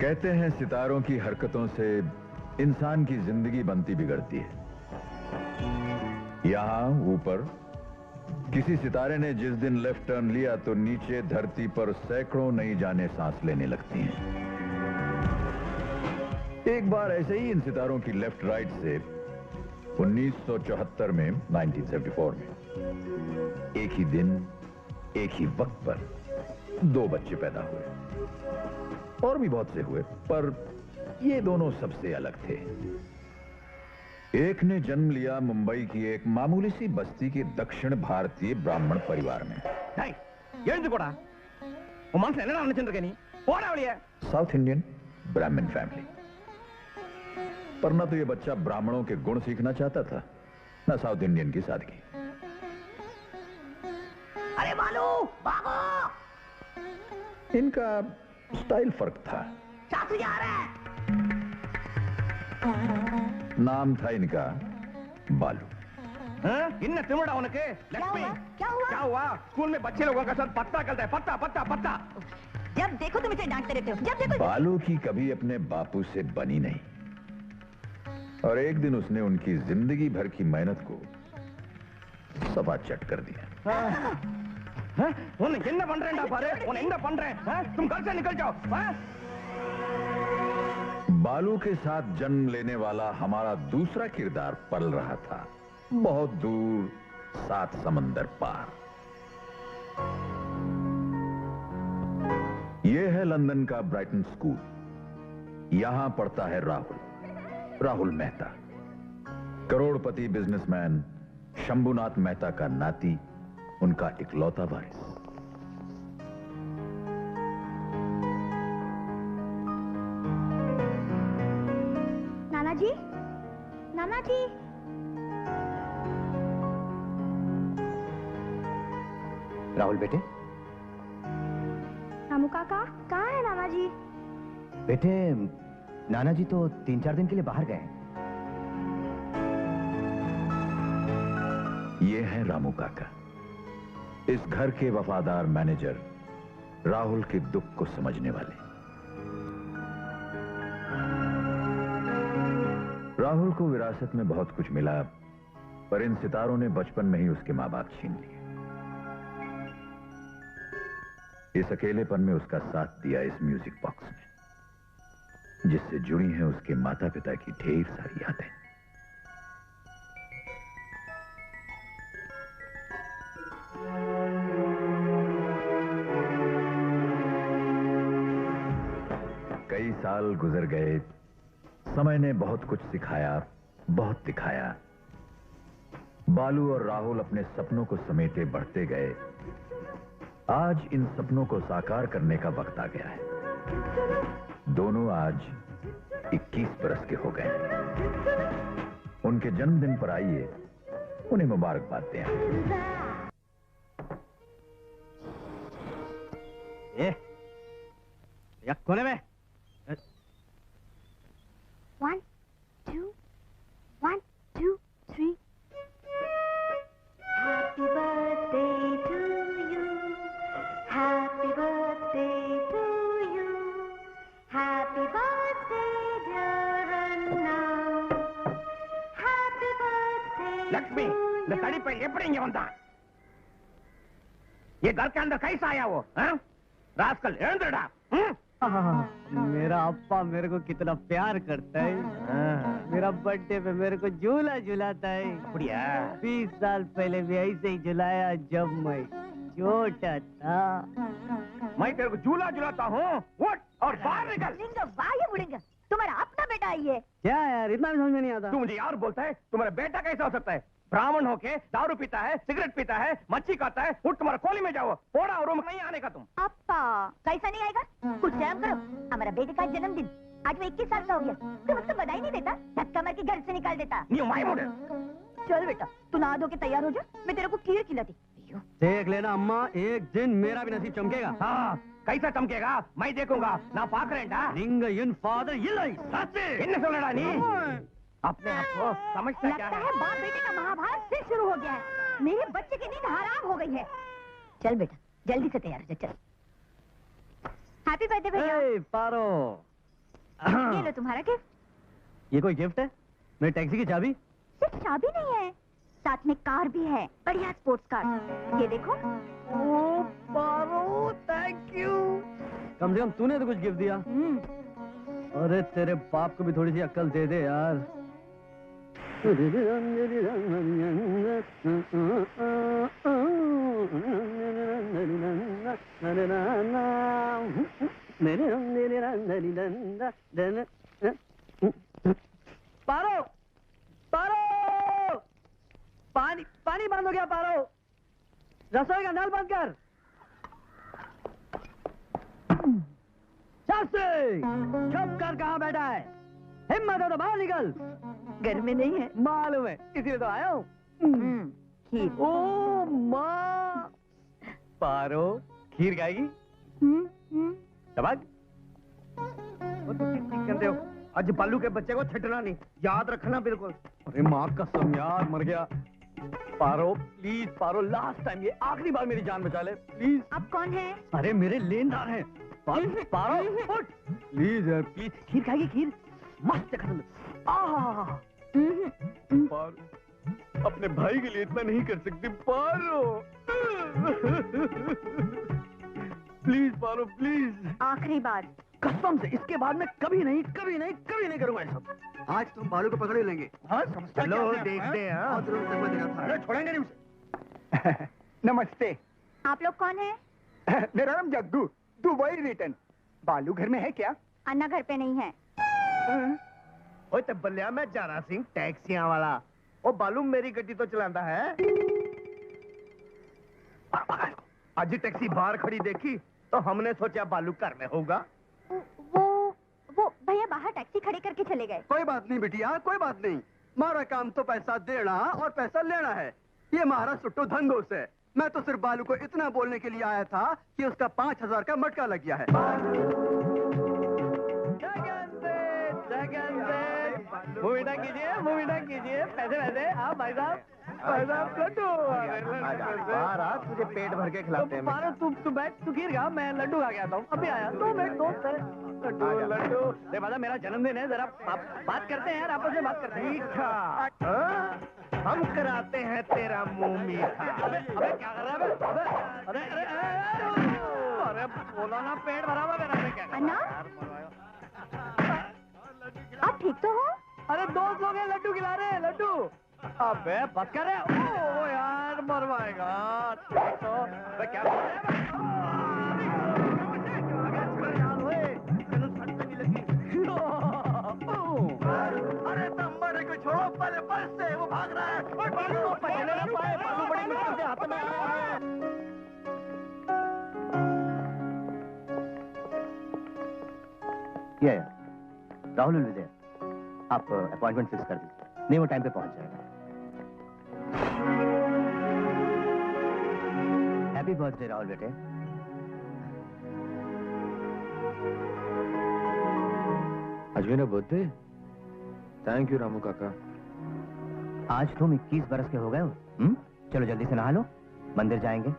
कहते हैं सितारों की हरकतों से इंसान की जिंदगी बनती बिगड़ती है। यहां ऊपर किसी सितारे ने जिस दिन लेफ्ट टर्न लिया तो नीचे धरती पर सैकड़ों नई जानें सांस लेने लगती हैं। एक बार ऐसे ही इन सितारों की लेफ्ट राइट से 1974 में 1974 में एक ही दिन एक ही वक्त पर 2 बच्चे पैदा हुए। और भी बहुत से हुए, पर ये दोनों सबसे अलग थे। एक ने जन्म लिया मुंबई की एक मामूली सी बस्ती के दक्षिण भारतीय ब्राह्मण परिवार में। साउथ इंडियन ब्राह्मण फैमिली। पर न तो ये बच्चा ब्राह्मणों के गुण सीखना चाहता था, न साउथ इंडियन की सादगी। अरे बालू, बाबू! इनका स्टाइल फर्क था। शास्त्री आ रहा है। नाम था इनका बालू। इन्ना तिमुड़ा होने के लक्ष्मी। क्या हुआ? स्कूल में बच्चे लोगों का साथ पत्ता करता है, पत्ता पत्ता पत्ता। जब देखो तुम इसे डांटते रहते हो, जब देखो। बालू की कभी अपने बापू से बनी नहीं, और एक दिन उसने उनकी जिंदगी भर की मेहनत को सवा चट कर दिया। என்ன பண்றேன்டா பாரு, உன்னை என்ன பண்றேன்? तुम घर से निकल जाओ। बालू के साथ जन्म लेने वाला हमारा दूसरा किरदार पल रहा था बहुत दूर 7 समंदर पार। यह है लंदन का ब्राइटन स्कूल। यहां पढ़ता है राहुल मेहता, करोड़पति बिजनेसमैन शंभुनाथ मेहता का नाती, उनका इकलौता वारिस। नाना जी, नाना जी। राहुल बेटे। रामू काका कहाँ है नाना जी? बेटे नाना जी तो 3-4 दिन के लिए बाहर गए। ये है रामू काका, इस घर के वफादार मैनेजर, राहुल के दुख को समझने वाले। राहुल को विरासत में बहुत कुछ मिला, पर इन सितारों ने बचपन में ही उसके मां बाप छीन लिए। इस अकेलेपन में उसका साथ दिया इस म्यूजिक बॉक्स ने, जिससे जुड़ी हैं उसके माता पिता की ढेर सारी यादें। कई साल गुजर गए, समय ने बहुत कुछ सिखाया, बहुत दिखाया। बालू और राहुल अपने सपनों को समेटे बढ़ते गए। आज इन सपनों को साकार करने का वक्त आ गया है। दोनों आज 21 बरस के हो गए। उनके जन्मदिन पर आइए उन्हें मुबारकबाद दें। कोने में 1 2 1 2 3 Happy birthday to you. Happy birthday to you. Happy birthday dear Anna. Happy birthday. Lakshmi, இந்த தடிப்பை எப்படி இங்க வந்தான்? ये घर के अंदर कैसा आया वो? रास्कल, எழுந்துடா। मेरा अप्पा मेरे को कितना प्यार करता है। मेरा बर्थडे पे मेरे को झूला झुलाता है। बढ़िया। 20 साल पहले भी ऐसे ही झुलाया जब मैं छोटा था। मैं तेरे को झूला झुलाता हूँ। उठ और बाहर निकल। बुढ़ेंगे, तुम्हारा अपना बेटा ही है। क्या यार, इतना भी समझ में नहीं आता। तू मुझे यार बोलता है? तुम्हारा बेटा कैसा हो सकता है? ब्राह्मण होके दारू पीता है, सिगरेट पीता है, मच्छी खाता है। उठ, तुम्हारा कोली में जाओ। थोड़ा रूम नहीं आने का तुम। अप्पा कैसा नहीं आएगा? कुछ शर्म करो। हमारा बेटे का जन्मदिन आज वो 21 साल का हो गया। तुम उसको बधाई नहीं देता? धक्का मार के घर से निकाल देता। नहीं माय मोड़े। चल बेटा, तू नहा धो के तैयार हो जा, मैं तेरे को खीर खिलाती। देख लेना अम्मा, एक दिन मेरा भी नसीब चमकेगा। हाँ, कैसा चमकेगा मैं देखूंगा ना। पाकरेंडा रिंग इन फादर इल्लाई इन्न सोलड़ा नी अपने आप को समझता क्या लगता है? है बाप बेटे का महाभारत फिर शुरू हो गया है। मेरे बच्चे की नींद हराम हो गई है। चल बेटा, जल्दी से तैयार हो जा, चल। हैप्पी बर्थडे भैया। ए, पारो। ये लो तुम्हारा गिफ्ट। ये कोई गिफ्ट है? मेरी टैक्सी की चाबी? सिर्फ चाबी नहीं है, साथ में कार भी है, बढ़िया स्पोर्ट्स कार। ये देखो। ओ पारो, थैंक यू। कम से कम तूने तो कुछ गिफ्ट दिया। अरे तेरे बाप को भी थोड़ी सी अक्ल दे दे यार। पारो, पारो, पानी पानी बंद हो गया। पारो, रसोई का नल बंद कर। चुप कर, कहाँ बैठा है? हिम्मत है तो बाहर निकल। घर में नहीं है। मालूम है, इसीलिए तो आया हूँ। खीर। ओ माँ, पारो खीर खाएगी? कहते हो आज बालू के बच्चे को छटना नहीं, याद रखना बिल्कुल। अरे माँ कसम यार, मर गया। पारो प्लीज, पारो लास्ट टाइम, ये आखिरी बार मेरी जान बचा ले प्लीज। अब कौन है? अरे मेरे लेनदार हैं। पारो उठ प्लीज यार, प्लीज। खीर खाएगी? खीर मस्त है। पारो अपने भाई के लिए इतना नहीं कर सकती पारो। प्लीज पारो प्लीज, आखिरी बार। कसम से इसके बाद में कभी नहीं कभी नहीं कभी नहीं करूंगा ये सब। आज तुम बालू को पकड़ ही लेंगे। हाँ, समझता चलो, क्या है? देखते हैं, हाँ। बहुत दिनों तक मैं देखा था। अरे छोड़ेंगे नहीं उसे। नमस्ते। आप लोग कौन है? मेरा नाम जग्गू, दुबई रिटर्न। बालू घर में है क्या? अन्ना घर पे नहीं है। ओए तब्बलिया, मैं जाना सिंह टैक्सियां वाला। ओ बालू मेरी गड्डी तो चलाता है। आज टैक्सी बाहर खड़ी देखी तो हमने सोचा बालू घर में होगा। वो भैया बाहर टैक्सी खड़ी करके चले गए। कोई बात नहीं बिटिया, कोई बात नहीं। हमारा काम तो पैसा देना और पैसा लेना है। ये हमारा सुट्टू धंधोस है। मैं तो सिर्फ बालू को इतना बोलने के लिए आया था कि उसका 5000 का मटका लग गया है। मूवी कीजिए, मूवी कीजिए। पैसे पैसे आप भाई साहब, भाई साहब लड्डू। तुझे पेट भर के खिलाते हैं। पारो तू बैठ, तू खीर खा, मैं लड्डू खा के आता हूँ। अभी आया, 2 मिनट दोस्त है। लड्डू लड्डू। देख भाई, मेरा जन्मदिन है, जरा बात करते हैं यार, आपस में बात करते हैं। मीठा हम कराते हैं तेरा मुंह मीठा। अबे क्या कर रहा है? अरे अरे अरे बोला ना, पेट भरा हुआ मेरा। क्या अन्ना, आप ठीक तो हो? अरे दोस्त लोग हैं, लड्डू खिला रहे हैं, लड्डू। अबे बस कर रहे। ओ यार मरवाएगा तो। क्या अरे तंबारे को छोड़ो, पहले बस से वो भाग रहा है। बालू बड़ी मुश्किल से हाथ में आया है। ये राहुल और विजय, आप अपॉइंटमेंट फिक्स कर दीजिए। नहीं, वो टाइम पे पहुंच जाएगा। हैप्पी बर्थडे राहुल बेटे। आज मेरा बर्थडे। थैंक यू रामू काका। आज तुम 21 बरस के हो गए हो। चलो जल्दी से नहा लो, मंदिर जाएंगे।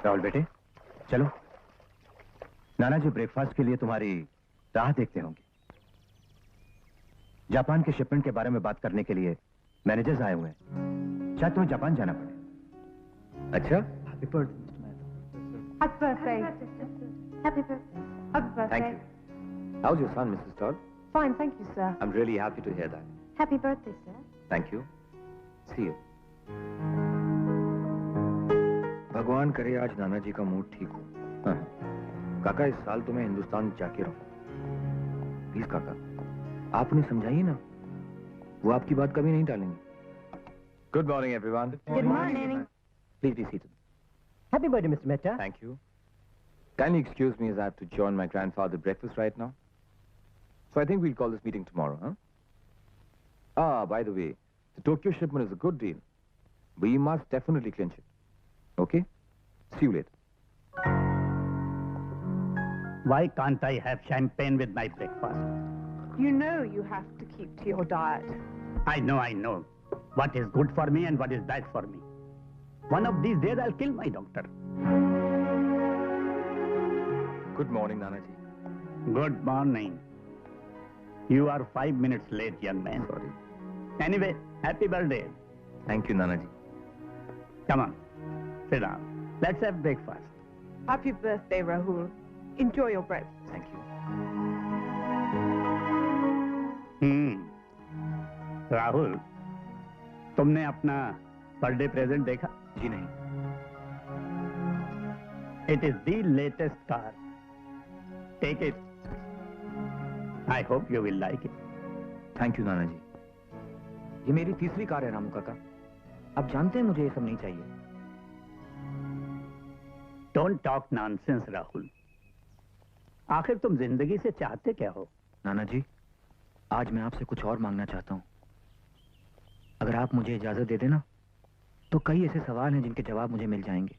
राहुल बेटे चलो, नाना जी ब्रेकफास्ट के लिए तुम्हारी राह देखते होंगे। जापान के शिपमेंट के बारे में बात करने के लिए मैनेजर्स आए हुए हैं। शायद तुम्हें जापान जाना पड़े। अच्छा, happy birthday. Happy birthday. Happy birthday. Happy birthday. thank you. How's your son, Mrs. Todd? Fine, thank you, sir. I'm really happy to hear that. Happy birthday, sir. Thank you. See you. भगवान करे आज नाना जी का mood ठीक हो। हाँ। काका इस साल तो मैं हिंदुस्तान जाके रहूं। प्लीज काका, आप उन्हें समझाइए ना, वो आपकी बात कभी नहीं टालेंगे। Good morning everyone. Good morning. Please be seated. Happy birthday mister Mehta. Thank you. Kindly excuse me as I have to join my grandfather breakfast right now. So I think we'll call this meeting tomorrow, huh? Ah, by the way, the Tokyo shipment is a good deal. We must definitely clinch it. Okay? See you later. Why can't I have champagne with my breakfast? You know you have to keep to your diet. I know. What is good for me and what is bad for me. One of these days I'll kill my doctor. Good morning, Nanaji. Good morning. You are 5 minutes late, young man. Sorry. Anyway, happy birthday. Thank you, Nanaji. Come on, sit down. Let's have breakfast. Happy birthday, Rahul. Enjoy your breakfast. Thank you. Rahul, तुमने अपना birthday present देखा? जी नहीं। It is the latest car. Take it. I hope you will like it. Thank you, नानाजी। ये मेरी तीसरी car है रामू काका। आप जानते हैं मुझे ये सब नहीं चाहिए। Don't talk nonsense, Rahul. आखिर तुम जिंदगी से चाहते क्या हो? नानाजी, आज मैं आपसे कुछ और मांगना चाहता हूँ। अगर आप मुझे इजाजत दे देना, तो कई ऐसे सवाल हैं जिनके जवाब मुझे मिल जाएंगे।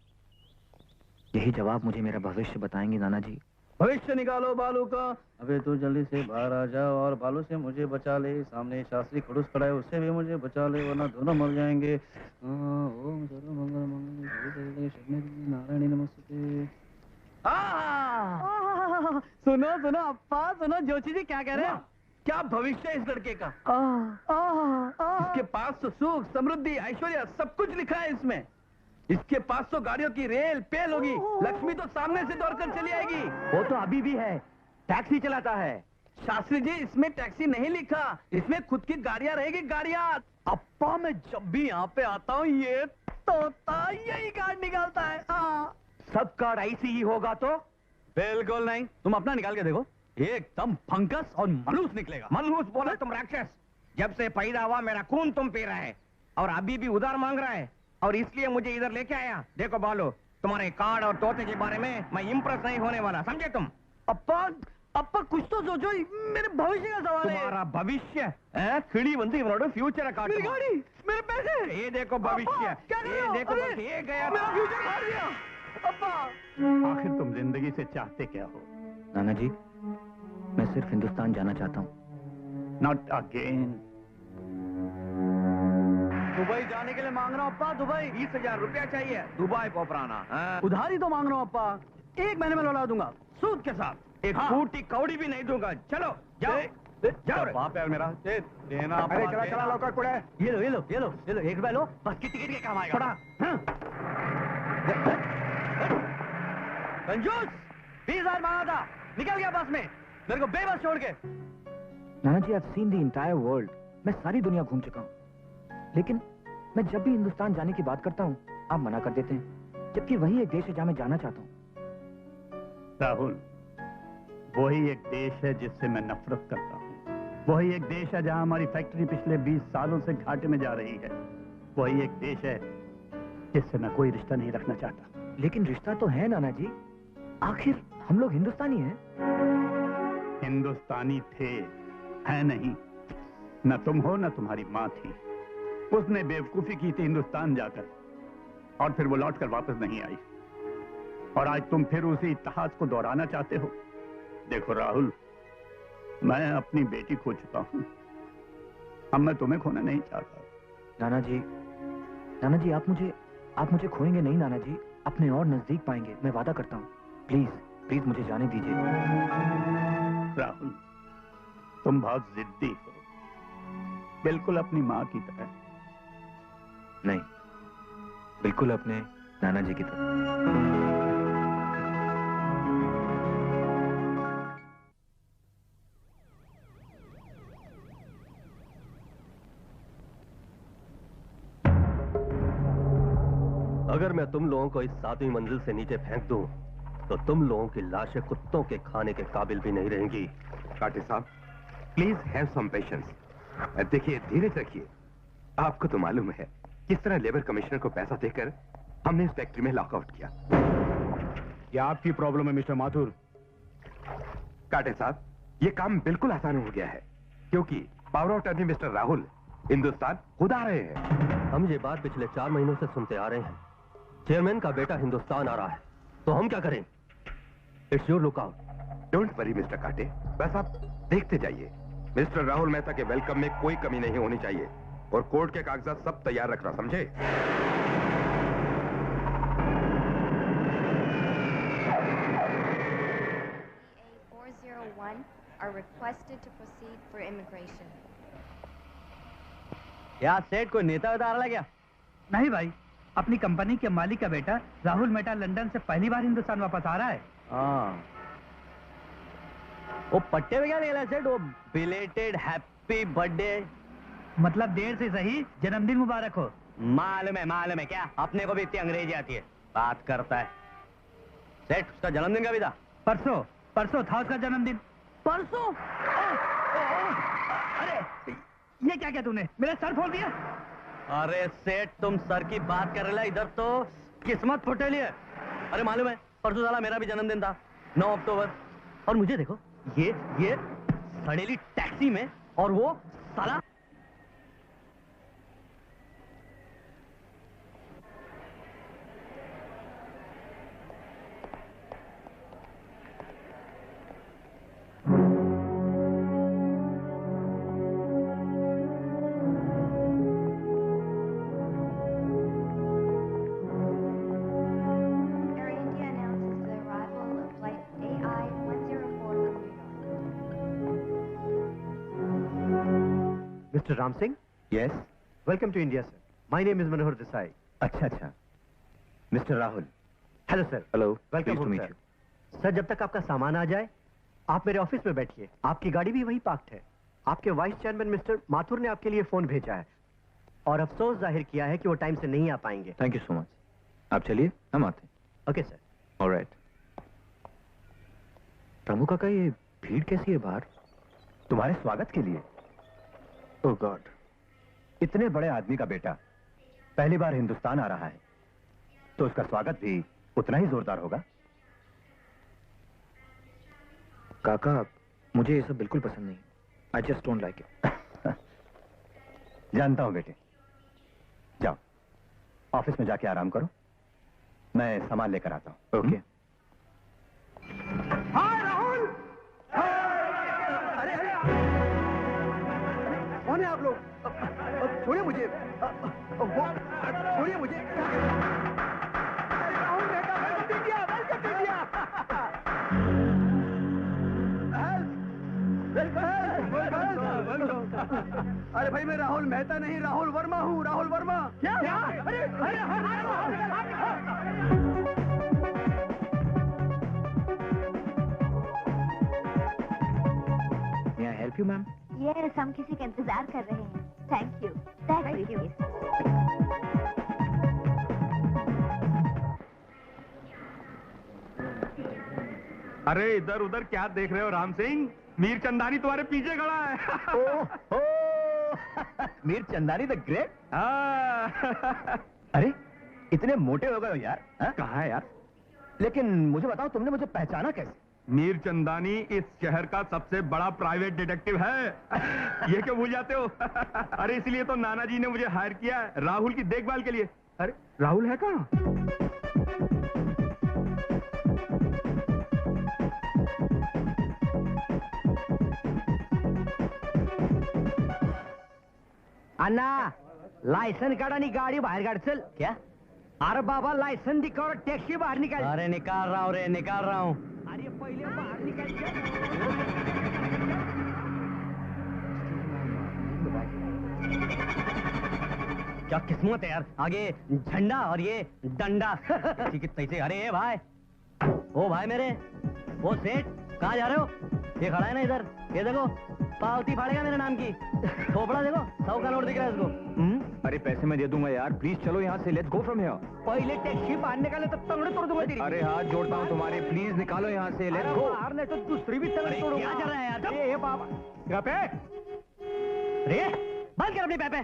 यही जवाब मुझे मेरा भविष्य बताएंगे नानाजी। भविष्य निकालो बालू का। अबे तू जल्दी से बाहर आ जा और बालू से मुझे बचा ले। सामने शास्त्री खड़ूस खड़ा है, उससे भी मुझे बचा ले, वरना दोनों मर जाएंगे। ओम सर्व मंगल मंगल नारायणी नमस्ते। सुनो सुनो अप्पा, सुनो जोशी जी क्या कह रहे हैं? क्या भविष्य है इस लड़के का? इसके पास तो सुख समृद्धि ऐश्वर्य सब कुछ लिखा है इसमें। इसके पास तो गाड़ियों की रेल पेल होगी, लक्ष्मी तो सामने से दौड़कर चली आएगी। वो तो अभी भी है, टैक्सी चलाता है। शास्त्री जी, इसमें टैक्सी नहीं लिखा, इसमें खुद की गाड़ियां रहेगी, गाड़ियां। अप्पा, मैं जब भी यहाँ पे आता हूँ ये तोता यही कार्ड निकालता है। सब कार्ड ऐसी ही होगा तो? बिल्कुल नहीं, तुम अपना निकाल के देखो, एकदम फंगस और मलूस निकलेगा। मनहूस बोला तुम राक्षस। जब से पैदा हुआ मेरा खून तुम पी रहा है और अभी भी उधार मांग रहा है, और इसलिए मुझे इधर लेके आया। देखो बालू, तुम्हारे कार्ड और तोते के बारे में मैं इंप्रेस नहीं होने वाला, समझे तुम? अप्पा कुछ तो सोचो, मेरे भविष्य का सवाल है। तुम्हारा भविष्य खिड़ी बंदी फ्यूचर का मेरी गाड़ी, मेरे पैसे। ये देखो भविष्य, ये देखो ये गया, मेरा फ्यूचर खा दिया। अप्पा, आखिर तुम जिंदगी से चाहते क्या हो? नानाजी, मैं सिर्फ हिंदुस्तान जाना चाहता हूँ। Not again. दुबई जाने के लिए मांग रहा हूँ अप्पा, दुबई। 20,000 रुपया चाहिए दुबई पहुंचाना। उधारी तो मांग रहा हूँ अप्पा, 1 महीने में लौटा दूंगा सूद के साथ। एक फूटी कौड़ी भी नहीं दूंगा। चलो जाओ जाओ। बाप यार मेरा देना। अरे चला चला लौकर कुड़े। ये लो ये लो ये लो ये लो, 1 रुपया लो, बस की टिकट के काम आएगा। थोड़ा कंजूस, 20,000 मांगा था, निकल गया बस में, मेरे को बेबस छोड़ के। नानाजी, I've seen the entire world. मैं सारी दुनिया घूम चुका हूँ, लेकिन मैं जब भी हिंदुस्तान जाने की बात करता हूँ, आप मना कर देते हैं, जबकि वही एक देश है जहाँ मैं जाना चाहता हूँ। राहुल, वही एक देश है जिससे मैं नफरत करता हूँ। वही एक देश है जहाँ हमारी फैक्ट्री पिछले 20 सालों से घाटे में जा रही है। वही एक देश है जिससे मैं कोई रिश्ता नहीं रखना चाहता। लेकिन रिश्ता तो है नानाजी, आखिर हम लोग हिंदुस्तानी हैं। हिंदुस्तानी थे, है नहीं। न तुम हो न तुम्हारी माँ थी। उसने बेवकूफी की थी हिंदुस्तान जाकर, और फिर वो लौटकर वापस नहीं आई। और आज तुम फिर उसी इतिहास को दोहराना चाहते हो। देखो राहुल, मैं अपनी बेटी खो चुका हूं, अब मैं तुम्हें खोना नहीं चाहता। नानाजी, आप मुझे खोएंगे नहीं नानाजी, अपने और नजदीक पाएंगे, मैं वादा करता हूँ। प्लीज प्लीज मुझे जाने दीजिए। राहुल, तुम बहुत जिद्दी हो, बिल्कुल अपनी माँ की तरह। नहीं, बिल्कुल अपने नानाजी की तरह। अगर मैं तुम लोगों को इस 7वीं मंजिल से नीचे फेंक दूं, तो तुम लोगों की लाशें कुत्तों के खाने के काबिल भी नहीं रहेंगी। काटे साहब, प्लीज हैव सम पेशेंस। देखिए, धीरज रखिए। आपको तो मालूम है किस तरह लेबर कमिश्नर को पैसा देकर हमने इस फैक्ट्री में लॉकआउट किया। क्या आपकी प्रॉब्लम है मिस्टर माथुर? काटे साहब, ये काम बिल्कुल आसान हो गया है, क्योंकि power of attorney mister Rahul Hindustan खुद आ रहे हैं। हम ये बात पिछले 4 महीनों से सुनते आ रहे हैं। चेयरमैन का बेटा हिंदुस्तान आ रहा है, तो हम क्या करें? It's your lookout. Don't worry mister काटे, बस आप देखते जाइए। मिस्टर राहुल मेहता के वेलकम में कोई कमी नहीं होनी चाहिए, और कोर्ट के कागजात सब तैयार रखना, समझे? are requested to proceed for immigration. क्या सेठ कोई नेता वेता आ रहा है क्या? नहीं भाई, अपनी कंपनी के मालिक का बेटा राहुल मेहता लंदन से पहली बार हिंदुस्तान वापस आ रहा है। हाँ, वो पट्टे में क्या ले रहा है सेठ? वो बिलेटेड हैप्पी बर्थडे, मतलब देर से सही जन्मदिन मुबारक हो। मालूम है क्या? अपने को भी इतनी अंग्रेजी आती है, बात करता है। सेठ, उसका जन्मदिन कभी था? परसों था उसका जन्मदिन। परसों? अरे ये क्या तूने मेरा सर फोड़ दिया? अरे सेठ, तुम सर की बात कर रहे हो, इधर तो किस्मत फुटेली है। अरे मालूम है, परसों साला मेरा भी जन्मदिन था, 9 अक्टूबर। और मुझे देखो, ये सड़ेली टैक्सी में, और वो साला Mr. Ram Singh? Yes. Welcome to India, sir. My name is Manohar Desai. अच्छा। Mister Rahul. Hello, sir. Hello. Welcome home, sir. Sir, जब तक आपका सामान आ जाए, आप मेरे ऑफिस में बैठिए। आपकी गाड़ी भी वहीं पार्क्ड है। आपके वाइस चेयरमैन मिस्टर माथुर ने आपके लिए फोन भेजा है और अफसोस जाहिर किया है कि वो टाइम से नहीं आ पाएंगे। Thank you so much. आप चलिए, हम आते हैं। Okay sir. ऑलराइट। प्रमु काका, ये भीड़ कैसी है बाहर? तुम्हारे स्वागत के लिए। ओह गॉड, इतने बड़े आदमी का बेटा पहली बार हिंदुस्तान आ रहा है, तो उसका स्वागत भी उतना ही जोरदार होगा। काका, मुझे ये सब बिल्कुल पसंद नहीं। I just don't like it. जानता हूं बेटे, जाओ ऑफिस में जाके आराम करो, मैं सामान लेकर आता हूं। ओके। हाय राहुल! अरे कौन है आप लोग? छोड़िए मुझे, छोड़िए मुझे। राहुल बेटा, welcome to India, welcome to India. अरे भाई, मैं राहुल मेहता नहीं, राहुल वर्मा हूँ, राहुल वर्मा। क्या? अरे May I help you, ma'am? Yes, हम किसी का इंतजार कर रहे हैं। Thank you. Thank you. अरे इधर उधर क्या देख रहे हो राम सिंह? मीर चंदानी तुम्हारे पीछे खड़ा है। Mir Chandani the great. अरे इतने मोटे हो गए हो यार। कहाँ है यार? लेकिन मुझे बताओ, तुमने मुझे पहचाना कैसे? मीर चंदानी इस शहर का सबसे बड़ा प्राइवेट डिटेक्टिव है। ये क्यों भूल जाते हो? अरे इसलिए तो नाना जी ने मुझे हायर किया है राहुल की देखभाल के लिए। अरे राहुल है कहाँ? अन्ना, लायसन काढ आणि गाडी बाहेर काढ। चल। क्या? अरे बाबा, लायसन दिखाओ, टैक्सी बाहर निकाल। अरे निकाल रहा हूँ रे, निकाल रहा हूँ। अरे पहले बाहर निकाल। क्या किस्मत है यार, आगे झंडा और ये डंडा। तैसे। अरे भाई, ओ भाई मेरे, वो सेठ कहाँ जा रहे हो? ये खड़ा है ना इधर, ये देखो, पावती फाड़ेगा मेरे नाम की। खोपड़ा देखो, 100 का नोट दिख रहा है इसको। अरे पैसे मैं दे दूंगा यार, प्लीज चलो यहाँ से, लेट्स गो फ्रॉम हियर। पहले टैक्सी बाहर निकाले तो तंगड़े तोड़ दूंगा तेरी। अरे हाथ जोड़ता हूँ तुम्हारे, प्लीज निकालो यहाँ से, लेट्स गो। बाहर नहीं तो दूसरी भी तंगड़े तोड़ूंगा। क्या कर रहा है यार? ये बाबा क्या पे? अरे बंद कर अपनी पैपे।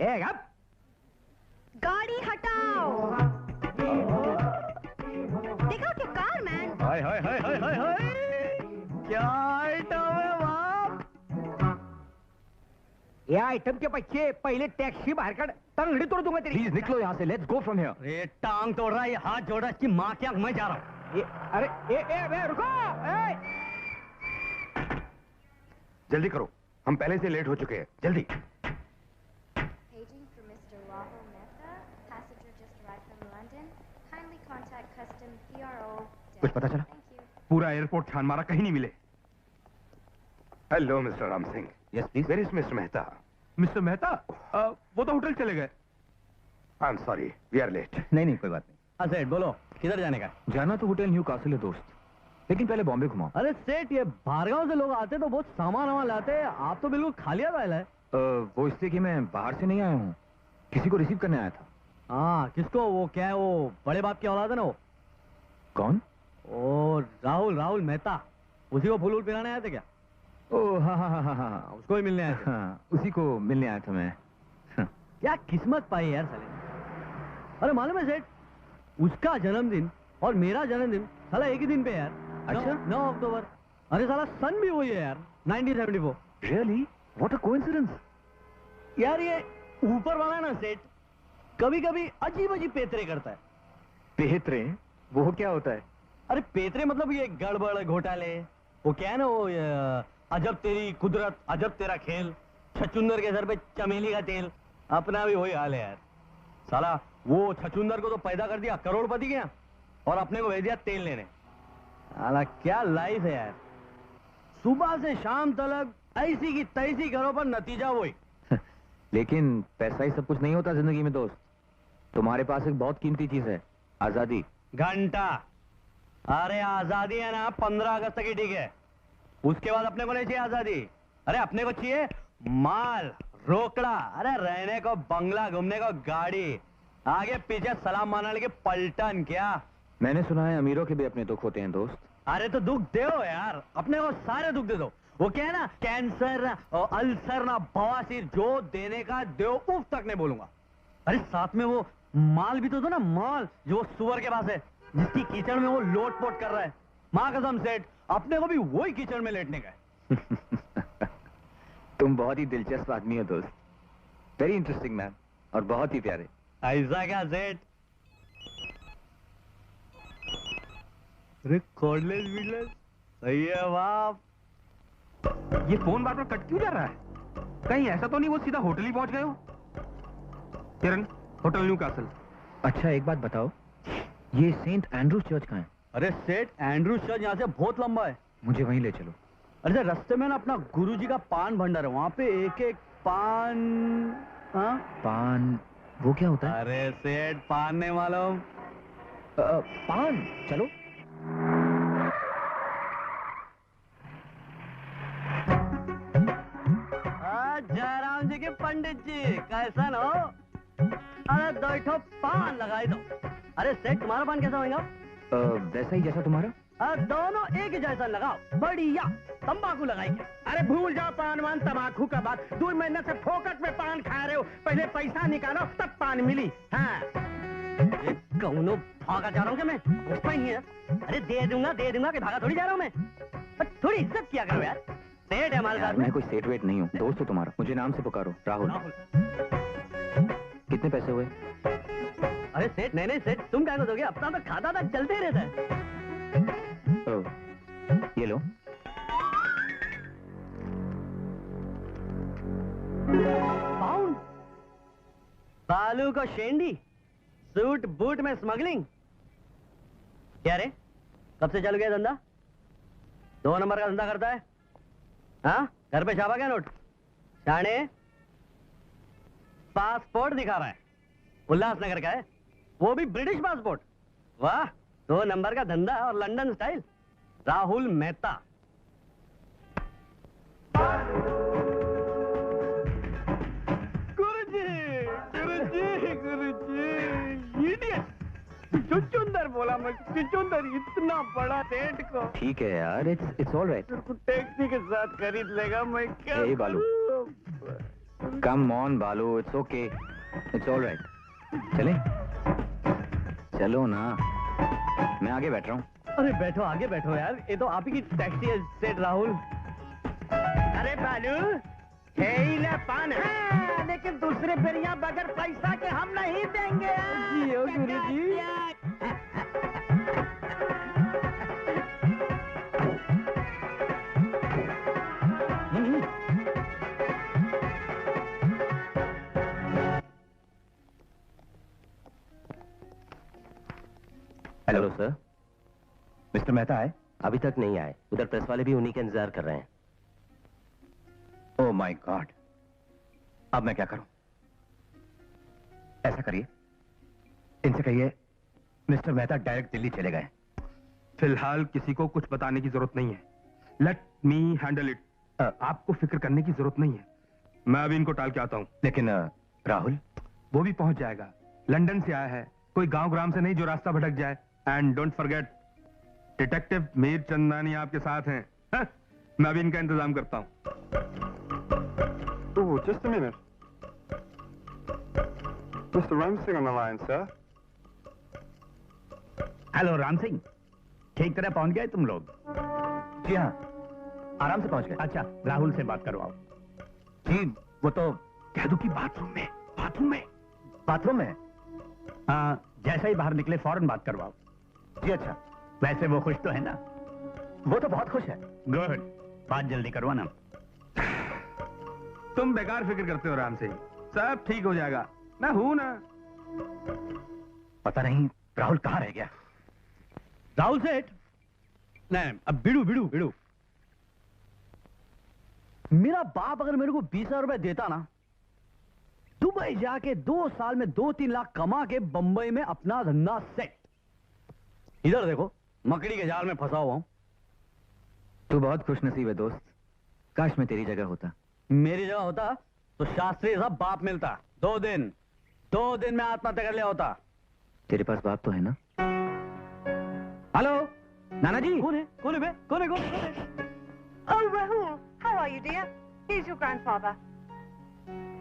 गाड़ी हटाओ। देखो क्या कार मैन। हाय हाय हाय हाय हाय हाय, क्या आइटम है बाप। ये आइटम के बच्चे, पहले टैक्सी बाहर कर, तंगड़ी तोड़ दूंगा तेरी। प्लीज निकलो यहाँ से, लेट्स गो फ्रॉम हियर। अरे टांग तोड़ रहा है, ये हाथ जोड़ रहा है, इसकी माँ की आंख में जा रहा हूँ। ये अरे ए रुको। जल्दी करो, हम पहले से लेट हो चुके हैं, जल्दी। Paging for Mr. Rahul Mehta. Passenger just arrived from London. Kindly contact custom PRO. कुछ पता चला? Thank you. पूरा एयरपोर्ट छान मारा, कहीं नहीं मिले। Hello mister Ram Singh. Yes please. Where is mister Mehta? Mister Mehta वो तो होटल चले गए। I am sorry, we are late. नहीं कोई बात नहीं। सेठ बोलो, किधर जाने का? जाना तो होटल न्यू कासल है दोस्त, लेकिन पहले बॉम्बे घुमाओ। अरे सेठ, ये बाहरगांव से लोग आते तो बहुत सामान वामान लाते हैं, आप तो बिल्कुल खाली आया है। वो इसलिए कि मैं बाहर से नहीं आया हूँ, किसी को रिसीव करने आया था। हाँ, किसको? वो क्या है, वो बड़े बाप की औलाद है ना वो? कौन? ओ राहुल मेहता, उसी को फूल पिलाने आए थे क्या? ओह हाँ, उसको ही मिलने आए थे। हाँ, उसी को मिलने आया था मैं। क्या किस्मत पाई यार साले। अरे मालूम है सेठ, उसका जन्मदिन और मेरा जन्मदिन साला एक ही दिन पे यार। अच्छा? 9 अक्टूबर। अरे साला सन भी वही है यार, 1974। रियली? What a coincidence. यार ये ऊपर वाला है ना सेठ, कभी कभी अजीब अजीब पेतरे करता है। पेतरे? वो क्या होता है? अरे पेतरे मतलब ये गड़बड़ घोटाले, वो क्या है ना, वो अजब तेरी कुदरत अजब तेरा खेल, छचुंदर के सर पे चमेली का तेल। अपना भी वही हाल है यार। साला वो छचुंदर को तो पैदा कर दिया करोड़पति गया, और अपने को भेज दिया तेल लेने। साला क्या लाइफ है यार, सुबह से शाम तक ऐसी की तैसी घरों पर नतीजा वही। लेकिन पैसा ही सब कुछ नहीं होता जिंदगी में दोस्त। तुम्हारे पास एक बहुत कीमती चीज है, आजादी। घंटा। अरे आजादी है ना 15 अगस्त की, ठीक है, उसके बाद अपने को नहीं चाहिए आजादी। अरे अपने को चाहिए माल, रोकड़ा, अरे रहने को बंगला, घूमने को गाड़ी, आगे पीछे सलाम मारने लगे पलटन। क्या? मैंने सुना है अमीरों के भी अपने दुख होते हैं दोस्त। अरे तो दुख दो यार, अपने को सारे दुख दे दो। वो क्या है ना, कैंसर अल्सर ना बवासीर, जो देने का दो, उफ तक नहीं बोलूंगा। अरे साथ में वो माल भी तो दो ना, माल जो सुअर के पास है, जिसकी कीचड़ में वो लोट-पोट कर रहा है। माँ कसम सेठ, अपने को भी वही कीचड़ में लेटने का है। तुम बहुत ही दिलचस्प आदमी हो दोस्त, वेरी इंटरेस्टिंग मैन, और बहुत ही प्यारे। ऐसा क्या सेठ? अरे कॉर्डलेस बिडलेस सही है बाप। ये फोन बार बार कट क्यों जा रहा है? कहीं ऐसा तो नहीं वो सीधा होटल ही पहुंच गए हो? किरण, होटल न्यू कासल। अच्छा एक बात बताओ, ये सेंट एंड्रूज चर्च कहाँ है? अरे सेठ, एंड्रूज चर्च यहाँ से बहुत लंबा है। मुझे वहीं ले चलो। अरे रास्ते में ना अपना गुरुजी का पान भंडार है, वहाँ पे एक एक पान। हाँ पान? वो क्या होता है? अरे सेठ, पान नहीं मालूम? पान? चलो। जयराम जी के पंडित जी, कैसन हो? अरे दो पान लगाई दो। अरे सेठ, तुम्हारा पान कैसा होगा? वैसा ही जैसा तुम्हारा। दोनों एक ही जैसा लगाओ, बढ़िया। तंबाकू लगाएंगे। अरे भूल जाओ पान वान तंबाकू का बात, 2 महीने से फोकट में पान खा रहे हो, पहले पैसा निकालो तब पान मिली। हाँ कौनो भागा जा रहा हूँ क्या मैं? उसका ही है। अरे दे दूंगा कि भागा थोड़ी जा रहा हूँ मैं। थोड़ी इज्जत किया करो यार, सेठ है हमारे साथ। मैं कोई सेठ वेट नहीं हूँ, दोस्त हो तुम्हारा। मुझे नाम से पुकारो, राहुल। कितने पैसे हुए? अरे सेठ, नहीं सेठ, तुम क्या दोगे? अपना तो खाता था चलते ही रहता है। ये लो। पाउंड? बालू को शेंडी, सूट बूट में स्मगलिंग। क्या रे, कब से चालू किया धंधा? 2 नंबर का धंधा करता है? हाँ, घर पे छापा क्या नोट? शाने पासपोर्ट दिखा रहा है, उल्लासनगर का है, वो भी ब्रिटिश पासपोर्ट। वाह, 2 नंबर का धंधा और लंदन स्टाइल। राहुल मेहता। गुरुजी इडियट। चुचुंदर बोला मैं, चुचुंदर इतना बड़ा सेठ को ठीक है यार, इट्स ऑल राइट। टैक्सी के साथ खरीद लेगा, मैं क्या Hey, बालू। करूं? कम ऑन बालू, it's okay, it's all right. चले चलो ना, मैं आगे बैठ रहा हूँ। अरे बैठो, आगे बैठो यार, ये तो आप ही की टैक्सी है सेठ राहुल। अरे बालू, है पान है, लेकिन दूसरे फेरिया बगैर पैसा के हम नहीं देंगे। जी ओ गुरुजी। Hello sir. मिस्टर मेहता आए? अभी तक नहीं आए, उधर प्रेस वाले भी उन्हीं का इंतजार कर रहे हैं। ओह माय गॉड, अब मैं क्या करूं? ऐसा करिए, इनसे कहिए मिस्टर मेहता डायरेक्ट दिल्ली चले गए। फिलहाल किसी को कुछ बताने की जरूरत नहीं है। Let me handle it. आपको फिक्र करने की जरूरत नहीं है, मैं अभी इनको टाल के आता हूँ। लेकिन राहुल? वो भी पहुंच जाएगा, लंदन से आया है, कोई गांव ग्राम से नहीं जो रास्ता भटक जाए। And don't forget, detective Mir Chandani आपके साथ हैं। हाँ? मैं अभी इनका इंतजाम करता हूँ। Oh, just a minute. Mr. Ramsing on the line, sir. Hello Ram Singh, ठीक तरह पहुंच गए तुम लोग? जी हाँ, आराम से पहुंच गए। अच्छा, राहुल से बात करवाओ। जी, वो तो कह दो कि बाथरूम में। बाथरूम में? हाँ, जैसे ही बाहर निकले फौरन बात करवाओ। जी अच्छा। वैसे वो खुश तो है ना? वो तो बहुत खुश है। गुड, बात जल्दी करवाना। तुम बेकार फिक्र करते हो राम सिंह, सब ठीक हो जाएगा, मैं हूं ना। पता नहीं राहुल कहाँ रह गया। राहुल सेठ? नहीं, अब बिड़ू। मेरा बाप अगर मेरे को 20,000 रुपए देता ना, दुबई जाके 2 साल में 2-3 लाख कमा के बंबई में अपना धंधा सेट। इधर देखो, मकड़ी के जाल में फंसा हुआ हूं। तू बहुत खुशनसीब है दोस्त, काश मैं तेरी जगह होता। मेरी जगह होता तो शास्त्री साहब बाप मिलता। 2 दिन में आत्महत्या कर लिया होता। तेरे पास बाप तो है ना? हेलो नाना जी। कौन है? Oh, Rahul, how are you, dear? Here's your grandfather.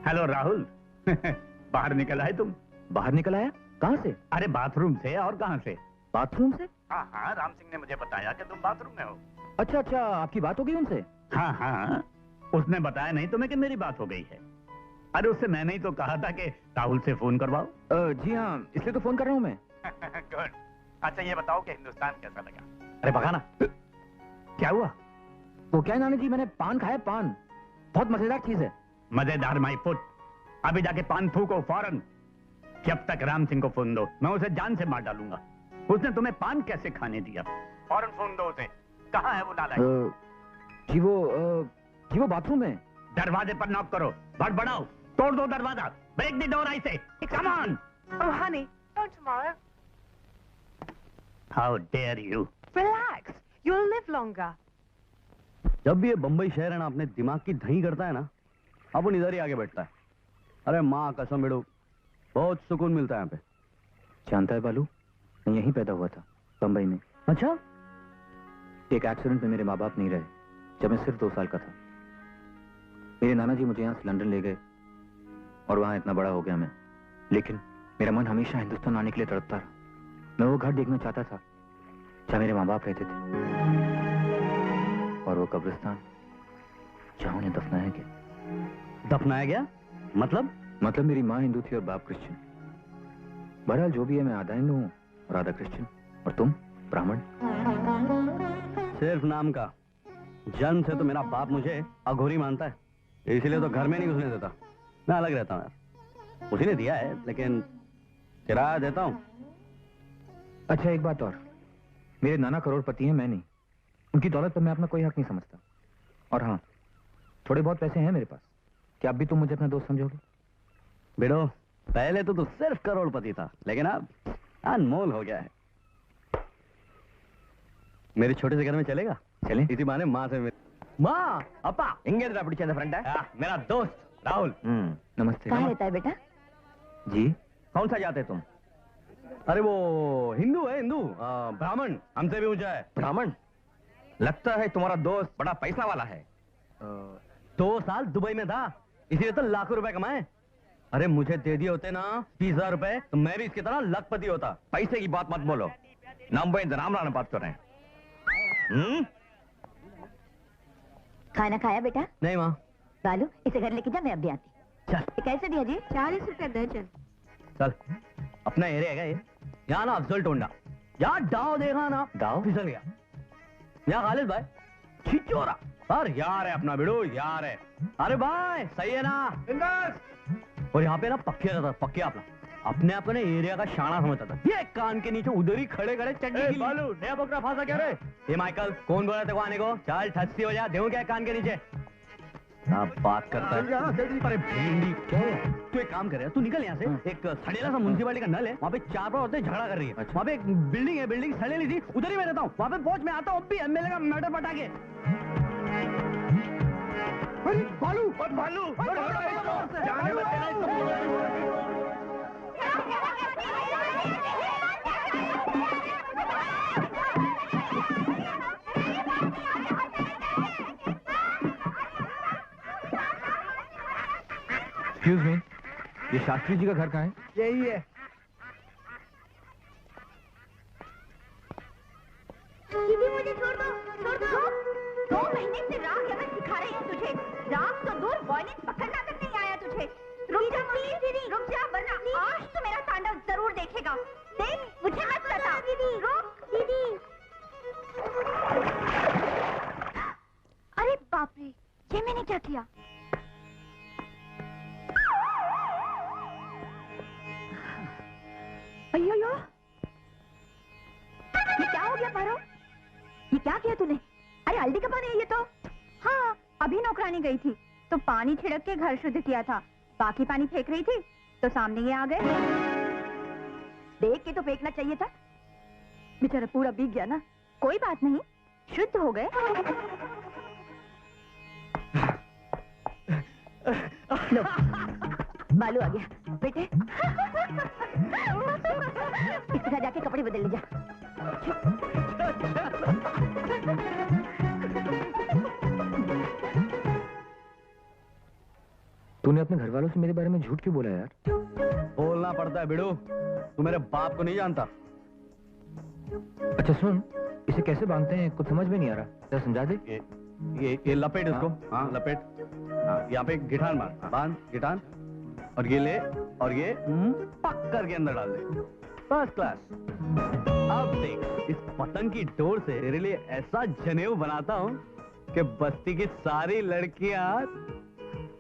Hello Rahul. बाहर निकल आए तुम? बाहर निकल आया? कहाँ से? अरे बाथरूम से, और कहाँ से? बाथरूम से? हाँ, राम सिंह ने मुझे बताया कि तुम बाथरूम में हो। अच्छा, आपकी बात हो गई उनसे? हाँ, उसने बताया नहीं तुम्हें कि मेरी बात हो गई है। अरे उससे मैंने ही तो कहा था कि राहुल से फोन करवाओ। जी हाँ, इसलिए तो फोन कर रहा हूँ मैं। गुड। अच्छा ये बताओ कि हिंदुस्तान कैसा लगा? अरे भगाना। क्या हुआ? वो क्या है नाना जी, मैंने पान खाया, पान बहुत मजेदार चीज है। मजेदार माई पुट, अभी जाके पान थूको फौरन। जब तक राम सिंह को फोन दो, मैं उसे जान से मार डालूंगा। उसने तुम्हें पान कैसे खाने दिया? फौरन फोन दो उसे। कहाँ है वो नालायक? जी वो बाथरूम में। दरवाजे पर नॉक करो, बड़बड़ाओ, तोड़ दो दरवाजा, break the door I say. Come on. Oh, honey, don't tomorrow. How dare you? Relax. You'll live longer. जब भी ये बंबई शहर है ना, अपने दिमाग की दही करता है ना, अपन इधर ही आगे बैठता है। अरे माँ कसम बेड़ो, बहुत सुकून मिलता है यहाँ पे। जानता है बालू, मैं यहीं पैदा हुआ था, बंबई में। अच्छा? एक एक्सीडेंट में मेरे माँ बाप नहीं रहे जब मैं सिर्फ 2 साल का था। मेरे नाना जी मुझे यहाँ से लंदन ले गए और वहाँ इतना बड़ा हो गया मैं। लेकिन मेरा मन हमेशा हिंदुस्तान आने के लिए तड़पता रहा। मैं वो घर देखना चाहता था जहाँ मेरे माँ बाप रहते थे, और वो कब्रिस्तान जहाँ उन्हें दफनाया गया। दफनाया गया? मतलब मेरी माँ हिंदू थी और बाप क्रिश्चियन। बहरहाल जो भी है, मैं आधा हिंदू हूँ और आधा क्रिश्चियन। और तुम ब्राह्मण? सिर्फ नाम का। जन्म से तो मेरा बाप मुझे अघोरी मानता है, इसलिए तो घर में नहीं घुसने देता। मैं अलग रहता हूँ यार। उसी ने दिया है, लेकिन किराया देता हूँ। अच्छा एक बात और, मेरे नाना करोड़पति हैं, मैं नहीं। उनकी दौलत पर मैं अपना कोई हक नहीं समझता। और हाँ, थोड़े बहुत पैसे हैं मेरे पास। क्या अब भी तुम मुझे अपना दोस्त समझोगे? बेड़ो, पहले तो तू सिर्फ करोड़पति था, लेकिन अब अनमोल हो गया है। मेरे छोटे से घर में चलेगा? चले। इसी बहाने माँ से माँ अपा इंगे फ्रंट है। मेरा दोस्त राहुल। नमस्ते। कहाँ रहता है बेटा? जी? कौन सा जाते तुम? अरे वो हिंदू है, हिंदू, ब्राह्मण, हमसे भी ऊंचा है। ब्राह्मण? लगता है तुम्हारा दोस्त बड़ा पैसा वाला है। 2 साल दुबई में था, इसीलिए तो लाखों रुपए कमाए। अरे मुझे दे दिए होते ना 20,000 रुपए, तो मैं भी इसकी तरह लखपति होता। पैसे की बात मत बोलो, नंबर राम राम बात कर रहे हैं। खाना खाया बेटा? नहीं माँ। बालू, इसे घर लेके जा, मैं अब भी आती। चल। ये कैसे दिया जी? 40 रुपए दर्जन। चल, अपना एरिया है ये। यहाँ ना अफजल टोंडा, यहाँ दाव देखा ना, दाव फिसल गया। यहाँ खालिद भाई छिचोरा, और यार है अपना बिड़ू, यार है। अरे भाई सही है ना? और यहाँ पे ना पक्के रहता, पक्के अपने आप को ना एरिया का शाना समझता था। ये कान के नीचे उधर ही खड़े खड़े चटनी की बालू, नया बकरा फांसा क्या रे? ये माइकल, कौन बोला तेरे को आने को? चल ठस्सी हो जा, देऊं क्या कान के नीचे? बात करता है। अरे भिंडी, तू एक काम कर, तू निकल यहाँ से। एक सड़ेला सा म्युनिसिपालिटी का नल है, वहाँ पे 4 औरतें झगड़ा कर रही है। वहाँ पे एक बिल्डिंग है, बिल्डिंग सड़ेली थी, उधर ही मैं रहता हूँ। वहाँ पे पहुंच, मैं आता हूँ, एमएलए का मैटर पटा के। बालू, एक्सक्यूज मी, ये शास्त्री जी का घर कहाँ है? यही है। दीदी मुझे छोड़ दो, छोड़ दो। 2 महीने से राख हमें सिखा रही है तुझे। राख तो दूर, वॉयलेंस पकड़ना तक नहीं आया तुझे। रुक जा प्लीज दीदी, रुक जा, वरना आज तो मेरा तांडव जरूर देखेगा। देख, मुझे मत सता दीदी। रुक दीदी। अरे बाप रे, ये मैंने क्या किया? अयो, ये क्या हो गया पारो? ये क्या किया तूने? अरे हल्दी का पानी है ये तो। हाँ, अभी नौकरानी गई थी तो पानी छिड़क के घर शुद्ध किया था। बाकी पानी फेंक रही थी तो सामने ये आ गए। देख के तो फेंकना चाहिए था। बेचारा पूरा भीग गया ना। कोई बात नहीं, शुद्ध हो गए। लो, बालू आ गया बेटे। इसके साथ जाके कपड़े बदल ले जा। तूने अपने घर वालों से मेरे बारे में झूठ क्यों बोला यार? बोलना पड़ता है बिड़ू, तू मेरे बाप को नहीं जानता। अच्छा सुन, इसे कैसे बांधते हैं कुछ समझ में नहीं आ रहा, जरा समझा दे। ये लपेट इसको। हाँ लपेट। हाँ, यहाँ पे गिठान मार, बांध गिठान, और ये ले, और ये पक करके अंदर डाल दे। First class. अब देख, इस पतंग की डोर से तेरे लिए ऐसा जनेऊ बनाता हूँ कि बस्ती की सारी लड़कियां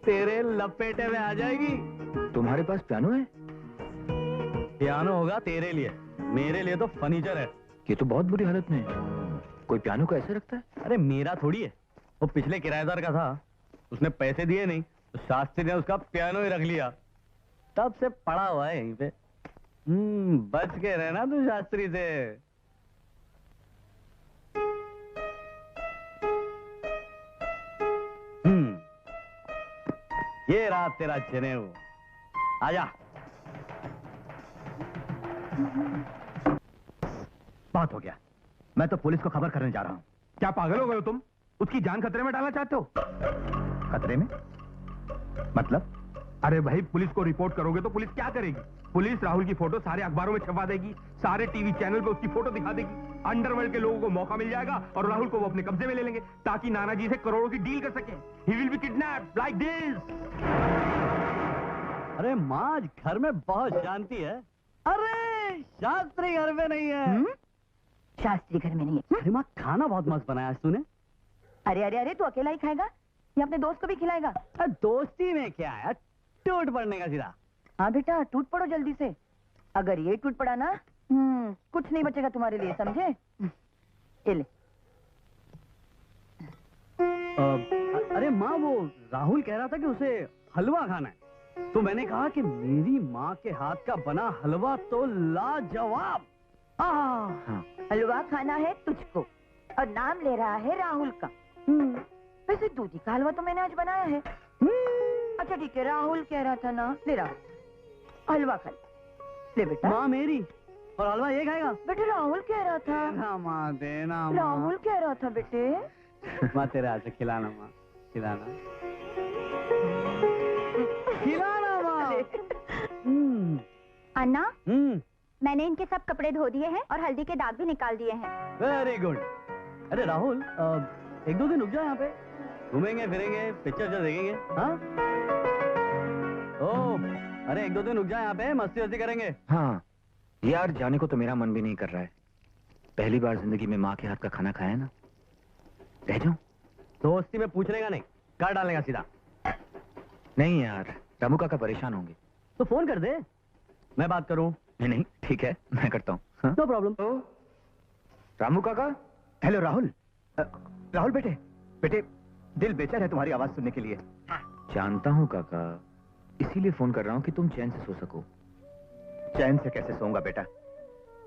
तेरे लपेटे में आ जाएगी। तुम्हारे पास पियानो है? पियानो होगा तेरे लिए, मेरे लिए तो फर्नीचर है। ये तो बहुत बुरी हालत में है। कोई पियानो को ऐसे रखता है? अरे मेरा थोड़ी है, वो पिछले किराएदार का था, उसने पैसे दिए नहीं तो शास्त्री ने उसका पियानो ही रख लिया। तब से पड़ा हुआ है यहीं पे। बच के रहना तू शास्त्री से। ये रात तेरा जनेऊ, आजा। बात हो गया, मैं तो पुलिस को खबर करने जा रहा हूँ। क्या पागल हो गए हो तुम? उसकी जान खतरे में डालना चाहते हो? खतरे में? मतलब? अरे भाई, पुलिस को रिपोर्ट करोगे तो पुलिस क्या करेगी? पुलिस राहुल की फोटो सारे अखबारों में छपवा देगी, सारे टीवी चैनल पे उसकी फोटो दिखा देगी। अंडरवर्ल्ड के लोगों को मौका मिल जाएगा और राहुल को वो अपने कब्जे में ले लेंगे ताकि नाना जी से करोड़ों की डील कर सके। He will be kidnapped like this. अरे माँ, घर में बहुत शांति है। अरे शास्त्री घर में नहीं है। शास्त्री घर में नहीं है। अरे माँ, खाना बहुत मस्त बनाया आज तूने। अरे अरे अरे, तू अकेला ही खाएगा या अपने दोस्त को भी खिलाएगा? दोस्ती में क्या है, टूट पड़ने का सीधा। हाँ बेटा, टूट पड़ो जल्दी से। अगर ये टूट पड़ा ना, कुछ नहीं बचेगा तुम्हारे लिए, समझे? ये ले। अरे माँ, वो राहुल कह रहा था कि उसे हलवा खाना है, तो मैंने कहा कि मेरी माँ के हाथ का बना हलवा तो लाजवाब। हलवा खाना है तुझको और नाम ले रहा है राहुल का। वैसे दूधी का हलवा तो मैंने आज बनाया है। अच्छा ठीक है, राहुल कह रहा था ना, ले राहुल। हलवा खा ले बेटा। माँ मेरी और हलवा ये खाएगा? बेटे राहुल कह रहा था। देना माँ, देना माँ। राहुल कह रहा था बेटे। माँ तेरे हाथ से खिलाना माँ, खिलाना। खिलाना माँ। अन्ना, मैंने इनके सब कपड़े धो दिए हैं और हल्दी के दाग भी निकाल दिए हैं। Very good. अरे राहुल, एक दो दिन रुक जाओ यहाँ पे, घूमेंगे फिरेंगे, पिक्चर देखेंगे। हाँ? ओह, अरे एक दो दिन रुक जाओ यहाँ पे, मस्ती वस्ती करेंगे। हाँ यार, जाने को तो मेरा मन भी नहीं कर रहा है। पहली बार जिंदगी में माँ के हाथ का खाना खाया है ना। रह जाऊं? दोस्ती में पूछने का नहीं, कर डालेगा सीधा। नहीं यार, रामू काका परेशान होंगे। तो फोन कर दे, मैं बात करूं। नहीं ठीक है, मैं करता हूँ। No problem. रामू काका। हेलो राहुल। राहुल बेटे, बेटे दिल बेचैन है तुम्हारी आवाज सुनने के लिए। जानता हूँ काका, इसीलिए फोन कर रहा हूँ कि तुम चैन से सो सको। चैन से कैसे सोऊंगा बेटा,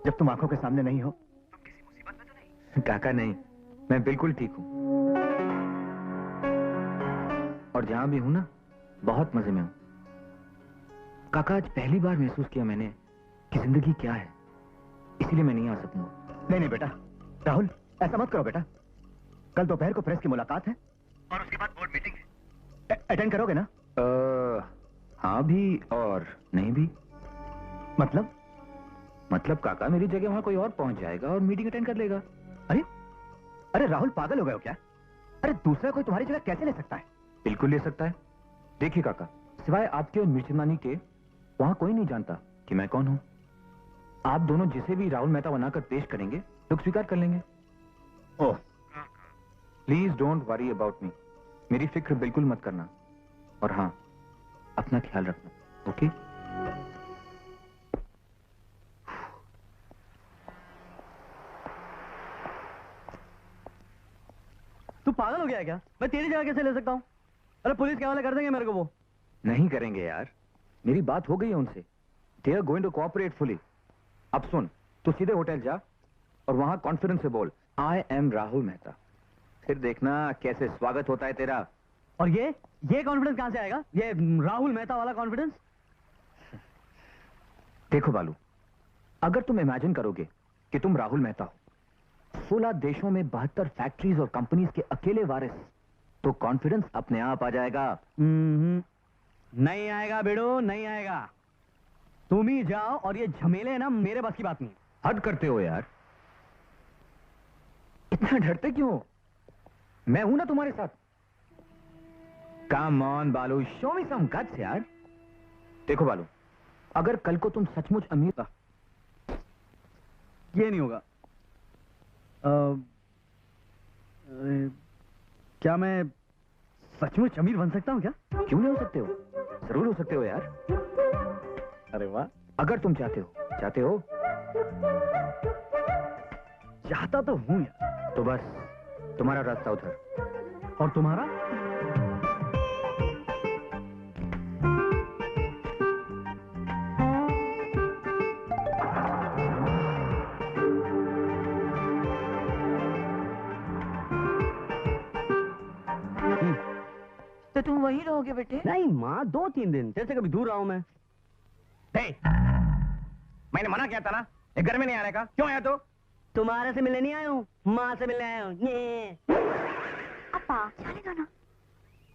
जब तुम आंखों के सामने नहीं हो। तुम किसी मुसीबत में तो नहीं? काका नहीं, मैं बिल्कुल ठीक हूँ और जहां भी हूं ना, बहुत मजे में हूं। काका, आज पहली बार महसूस किया मैंने कि जिंदगी क्या है, इसीलिए मैं नहीं आ सकूंगा। नहीं नहीं बेटा, राहुल ऐसा मत करो बेटा। कल दोपहर को प्रेस की मुलाकात है और उसके बाद बोर्ड मीटिंग है। अटेंड करोगे ना? हाँ भी और नहीं भी। मतलब काका, मेरी जगह वहां कोई और पहुंच जाएगा और मीटिंग अटेंड कर लेगा। अरे अरे राहुल, पागल हो गए हो क्या? अरे दूसरा कोई तुम्हारी जगह कैसे ले सकता है? बिल्कुल ले सकता है। देखिए काका, सिवाय आपके और मिर्चनानी के वहां कोई नहीं जानता कि मैं कौन हूं। आप दोनों जिसे भी राहुल मेहता बनाकर पेश करेंगे, लोग स्वीकार कर लेंगे। Oh, please don't worry about me. मेरी फिक्र बिल्कुल मत करना। और हाँ, अपना ख्याल रखना, ओके? तू पागल हो गया है क्या? मैं तेरी जगह कैसे ले सकता हूँ? अरे पुलिस के हवाले कर देंगे मेरे को वो। नहीं करेंगे यार, मेरी बात हो गई है उनसे। They are going to cooperate fully. अब सुन, तू सीधे होटल जा और वहां कॉन्फिडेंस से बोल, आई एम राहुल मेहता। फिर देखना कैसे स्वागत होता है तेरा। और ये कॉन्फिडेंस कहां से आएगा? ये राहुल मेहता वाला कॉन्फिडेंस? देखो बालू, अगर तुम इमेजिन करोगे कि तुम राहुल मेहता हो, 16 देशों में 72 फैक्ट्रीज और कंपनीज के अकेले वारिस, तो कॉन्फिडेंस अपने आप आ जाएगा। नहीं आएगा बेड़ो, नहीं आएगा। तुम ही जाओ और ये झमेले ना मेरे बस की बात नहीं। हद करते हो यार, इतना डरते क्यों? मैं हूं ना तुम्हारे साथ। कम ऑन बालू, शो मी सम गट्स यार। देखो बालू, अगर कल को तुम सचमुच अमीर था, ये नहीं होगा। क्या मैं सचमुच अमीर बन सकता हूँ क्या? क्यों नहीं हो सकते हो? जरूर हो सकते हो यार। अरे वाह, अगर तुम चाहते हो चाहता तो हूँ यार। तो बस तुम्हारा रास्ता उधर। और तुम्हारा? तो तुम वहीं रहोगे बेटे? नहीं माँ, 2-3 दिन। जैसे कभी दूर रहा हूं मैं। मैंने मना किया था ना, ये घर में नहीं आने का। क्यों आया तो? तुम्हारे से मिलने नहीं आया हूँ, माँ से मिलने आया हूँ। अपा चलेगा ना?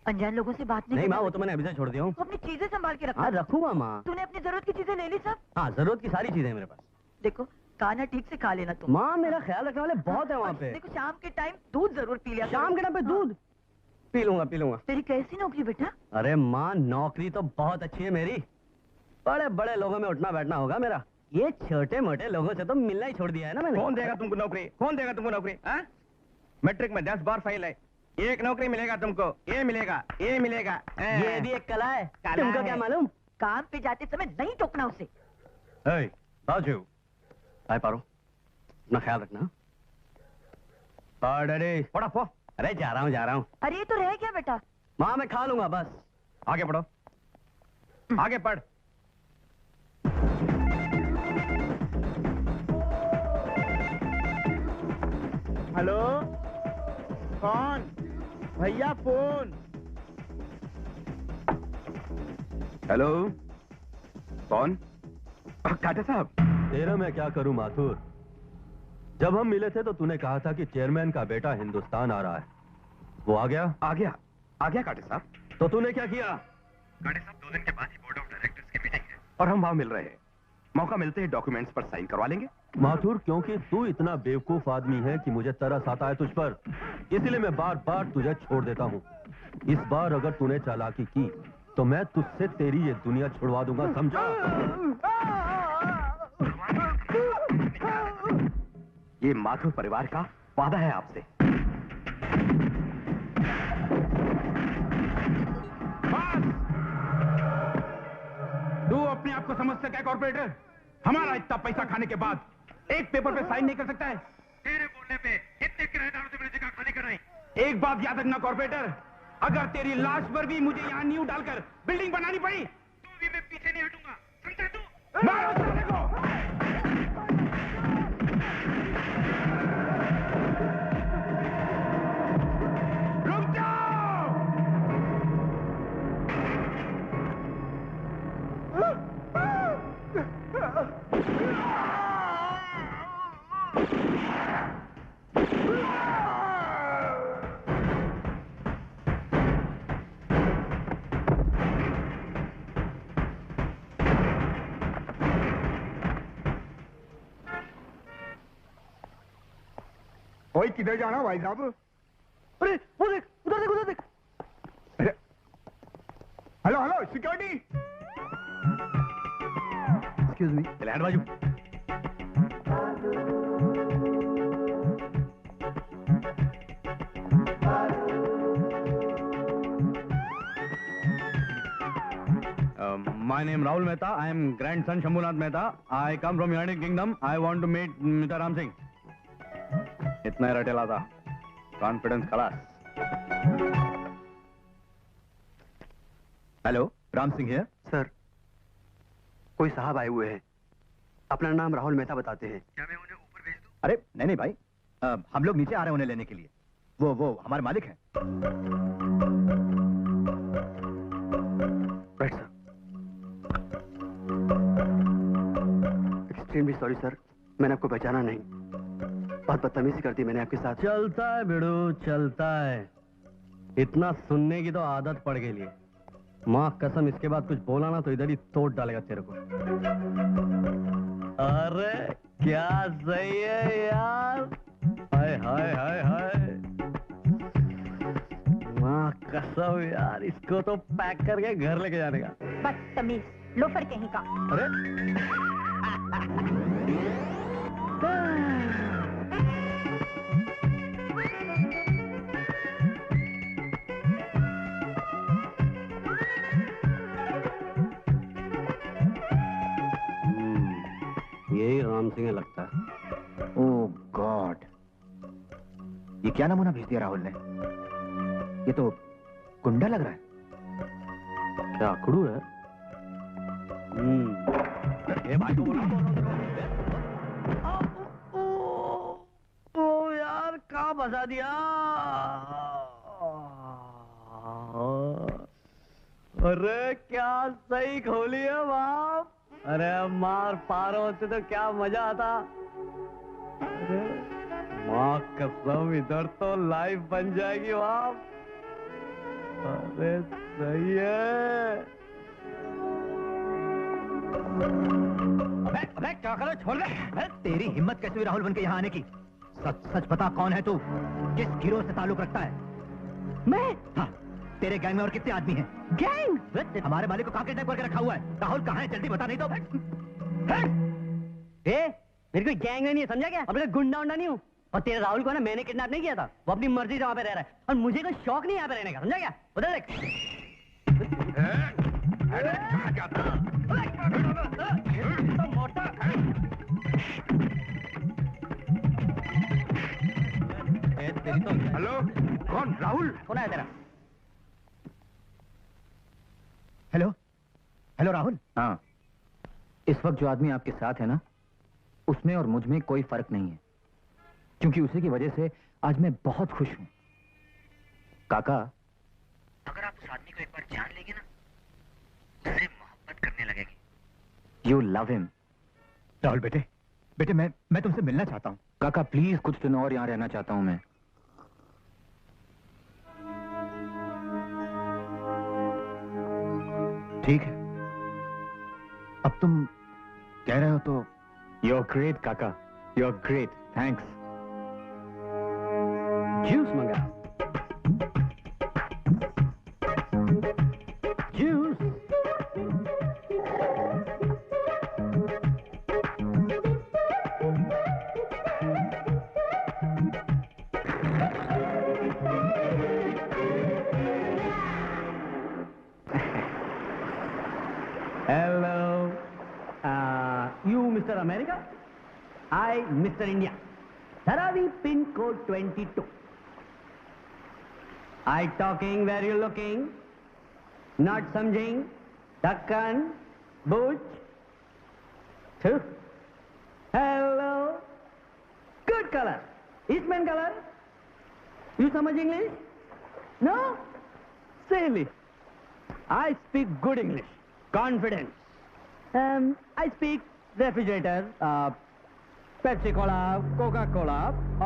अनजान लोगों से बात नहीं। नहीं माँ, वो तो मैंने अभी से छोड़ दिया हूँ। अपनी चीजें संभाल के रखना। हाँ रखूंगा माँ। तूने अपनी जरूरत की चीजें ले ली सब? हाँ, जरूरत की सारी चीजें मेरे पास। देखो, खाना ठीक से खा लेना तुम। माँ मेरा ख्याल रखने वाले बहुत है वहाँ पे। देखो, शाम के टाइम दूध जरूर पी लिया। शाम के टाइम पे दूध? पी लूंगा। तेरी कैसी नौकरी बेटा? अरे माँ, नौकरी तो बहुत अच्छी है मेरी। बड़े बड़े लोगों में उठना बैठना होगा मेरा। ये छोटे मोटे लोगों से तो मिलना ही छोड़ दिया है ना मैंने। कौन देगा तुमको नौकरी? कौन देगा तुमको नौकरी? मैट्रिक में 10 बार फेल है। एक नौकरी मिलेगा तुमको, ये मिलेगा, ये मिलेगा। ये भी एक कला है। तुमको क्या मालूम? काम पे जाते समय नहीं टोकना उसे। बाजू आए पारो, अपना ख्याल रखना। पड़ा पो। अरे जा रहा हूँ। अरे ये तो रह गया बेटा। माँ मैं खा लूंगा बस। आगे पढ़ो, आगे पढ़। हेलो, कौन? भैया फोन। हेलो, कौन? काटा साहब। तेरा मैं क्या करूं माथुर? जब हम मिले थे तो तूने कहा था कि चेयरमैन का बेटा हिंदुस्तान आ रहा है। वो आ गया? आ गया काटे साहब। तो तूने क्या किया? काटे साहब 2 दिन के बाद ही बोर्ड ऑफ डायरेक्टर्स की मीटिंग है और हम वहां मिल रहे हैं। मौका मिलते ही डॉक्यूमेंट्स पर साइन करवा लेंगे। माथुर, क्योंकि तू इतना बेवकूफ आदमी है कि मुझे तरस आता है तुझ पर, इसलिए मैं बार बार तुझे छोड़ देता हूँ। इस बार अगर तूने चालाकी की तो मैं तुझसे तेरी ये दुनिया छुड़वा दूंगा, समझा? ये माथुर परिवार का वादा है आपसे। तू अपने आप को समझ सका कॉर्पोरेटर? हमारा इतना पैसा खाने के बाद एक पेपर पे साइन नहीं कर सकता है? तेरे बोलने पे इतने किराएदारों से मेरी जगह खाली कराई। एक बात याद रखना कॉर्पोरेटर, अगर तेरी लाश पर भी मुझे यहाँ नींव डालकर बिल्डिंग बनानी पड़ी तो भी मैं पीछे नहीं हटूंगा, समझा तू? मारो साले को! रुक जाओ! ओए किधर जाना भाई साहब? अरे वो देख, उधर देख। Hello hello security. Excuse me, land बाजू। My name Rahul Mehta. I am grandson Shambhunath Mehta. I come from United Kingdom. I want to meet Mr. Ram Singh. इतना ही रटेला था, कॉन्फिडेंस खलास। Hello, Ram Singh here. Sir, कोई साहब आए हुए हैं, अपना नाम राहुल मेहता बताते हैं। क्या मैं उन्हें ऊपर भेज दूं? अरे नहीं भाई, हम लोग नीचे आ रहे हैं उन्हें लेने के लिए। वो हमारे मालिक हैं। Right sir. Extremely sorry sir, मैंने आपको पहचाना नहीं, बहुत बदतमीजी कर दी मैंने आपके साथ। चलता है बिड़ू, चलता है। इतना सुनने की तो आदत पड़ गई है। माँ कसम, इसके बाद कुछ बोला ना तो इधर ही तोड़ डालेगा तेरे को। अरे क्या सही है यार, हाय हाय हाय हाय। माँ कसम यार, इसको तो पैक करके घर लेके जाने का। बदतमीज, लोफर कहीं का। अरे यही राम सिंह लगता है। ओह गॉड, ये क्या नमूना भेज दिया राहुल ने? ये तो गुंडा लग रहा है। क्या अकड़ू है? ये भाई को ओ यार, कहाँ फंसा दिया? अरे क्या सही खोली है बाप। अरे मार पार होते तो क्या मजा आता। अरे माँ कसम, इधर तो लाइफ बन जाएगी बाप। अरे सही है। अबे क्या करो, छोड़ दे। तेरी हिम्मत कैसे हुई राहुल बन के यहाँ आने की? सच सच बता, कौन है तू? किस गिरोह से ताल्लुक रखता है? मैं? हाँ, तेरे गैंग में और कितने आदमी हैं? गैंग? हमारे मालिक को कहाँ किडनैप करके रखा हुआ है? राहुल कहाँ है? जल्दी बता, नहीं तो मेरी कोई गैंग नहीं है, समझा क्या? अब गुंडा उंडा नहीं हूँ। और तेरे राहुल को ना मैंने किडनैप नहीं किया था, वो अपनी मर्जी से वहां पे रह रहा है और मुझे कोई शौक नहीं यहाँ पे रहने का, समझा क्या? उधर देख। हेलो, कौन? राहुल? कौन है तेरा? Hello hello Rahul. हाँ, इस वक्त जो आदमी आपके साथ है ना, उसमें और मुझ में कोई फर्क नहीं है, क्योंकि उसी की वजह से आज मैं बहुत खुश हूं। काका, अगर आप उस आदमी को एक बार जान लेंगे ना, उससे मोहब्बत करने लगेंगे। You love him. राहुल बेटे, बेटे मैं तुमसे मिलना चाहता हूँ। काका प्लीज, कुछ दिन और यहाँ रहना चाहता हूँ मैं। ठीक है, अब तुम कह रहे हो तो। You are great kaka, you are great, thanks. Juice मंगा। Juice. Hello. You Mr. America? I Mr. India. Dharavi pin code 22. I talking where you looking? Not समझिंग? Dakkan? Butch? Hello. Good color. Eastman color. You समझ English? No? Silly. I speak good English. Confidence. I speak refrigerator, Pepsi Cola, Coca-Cola,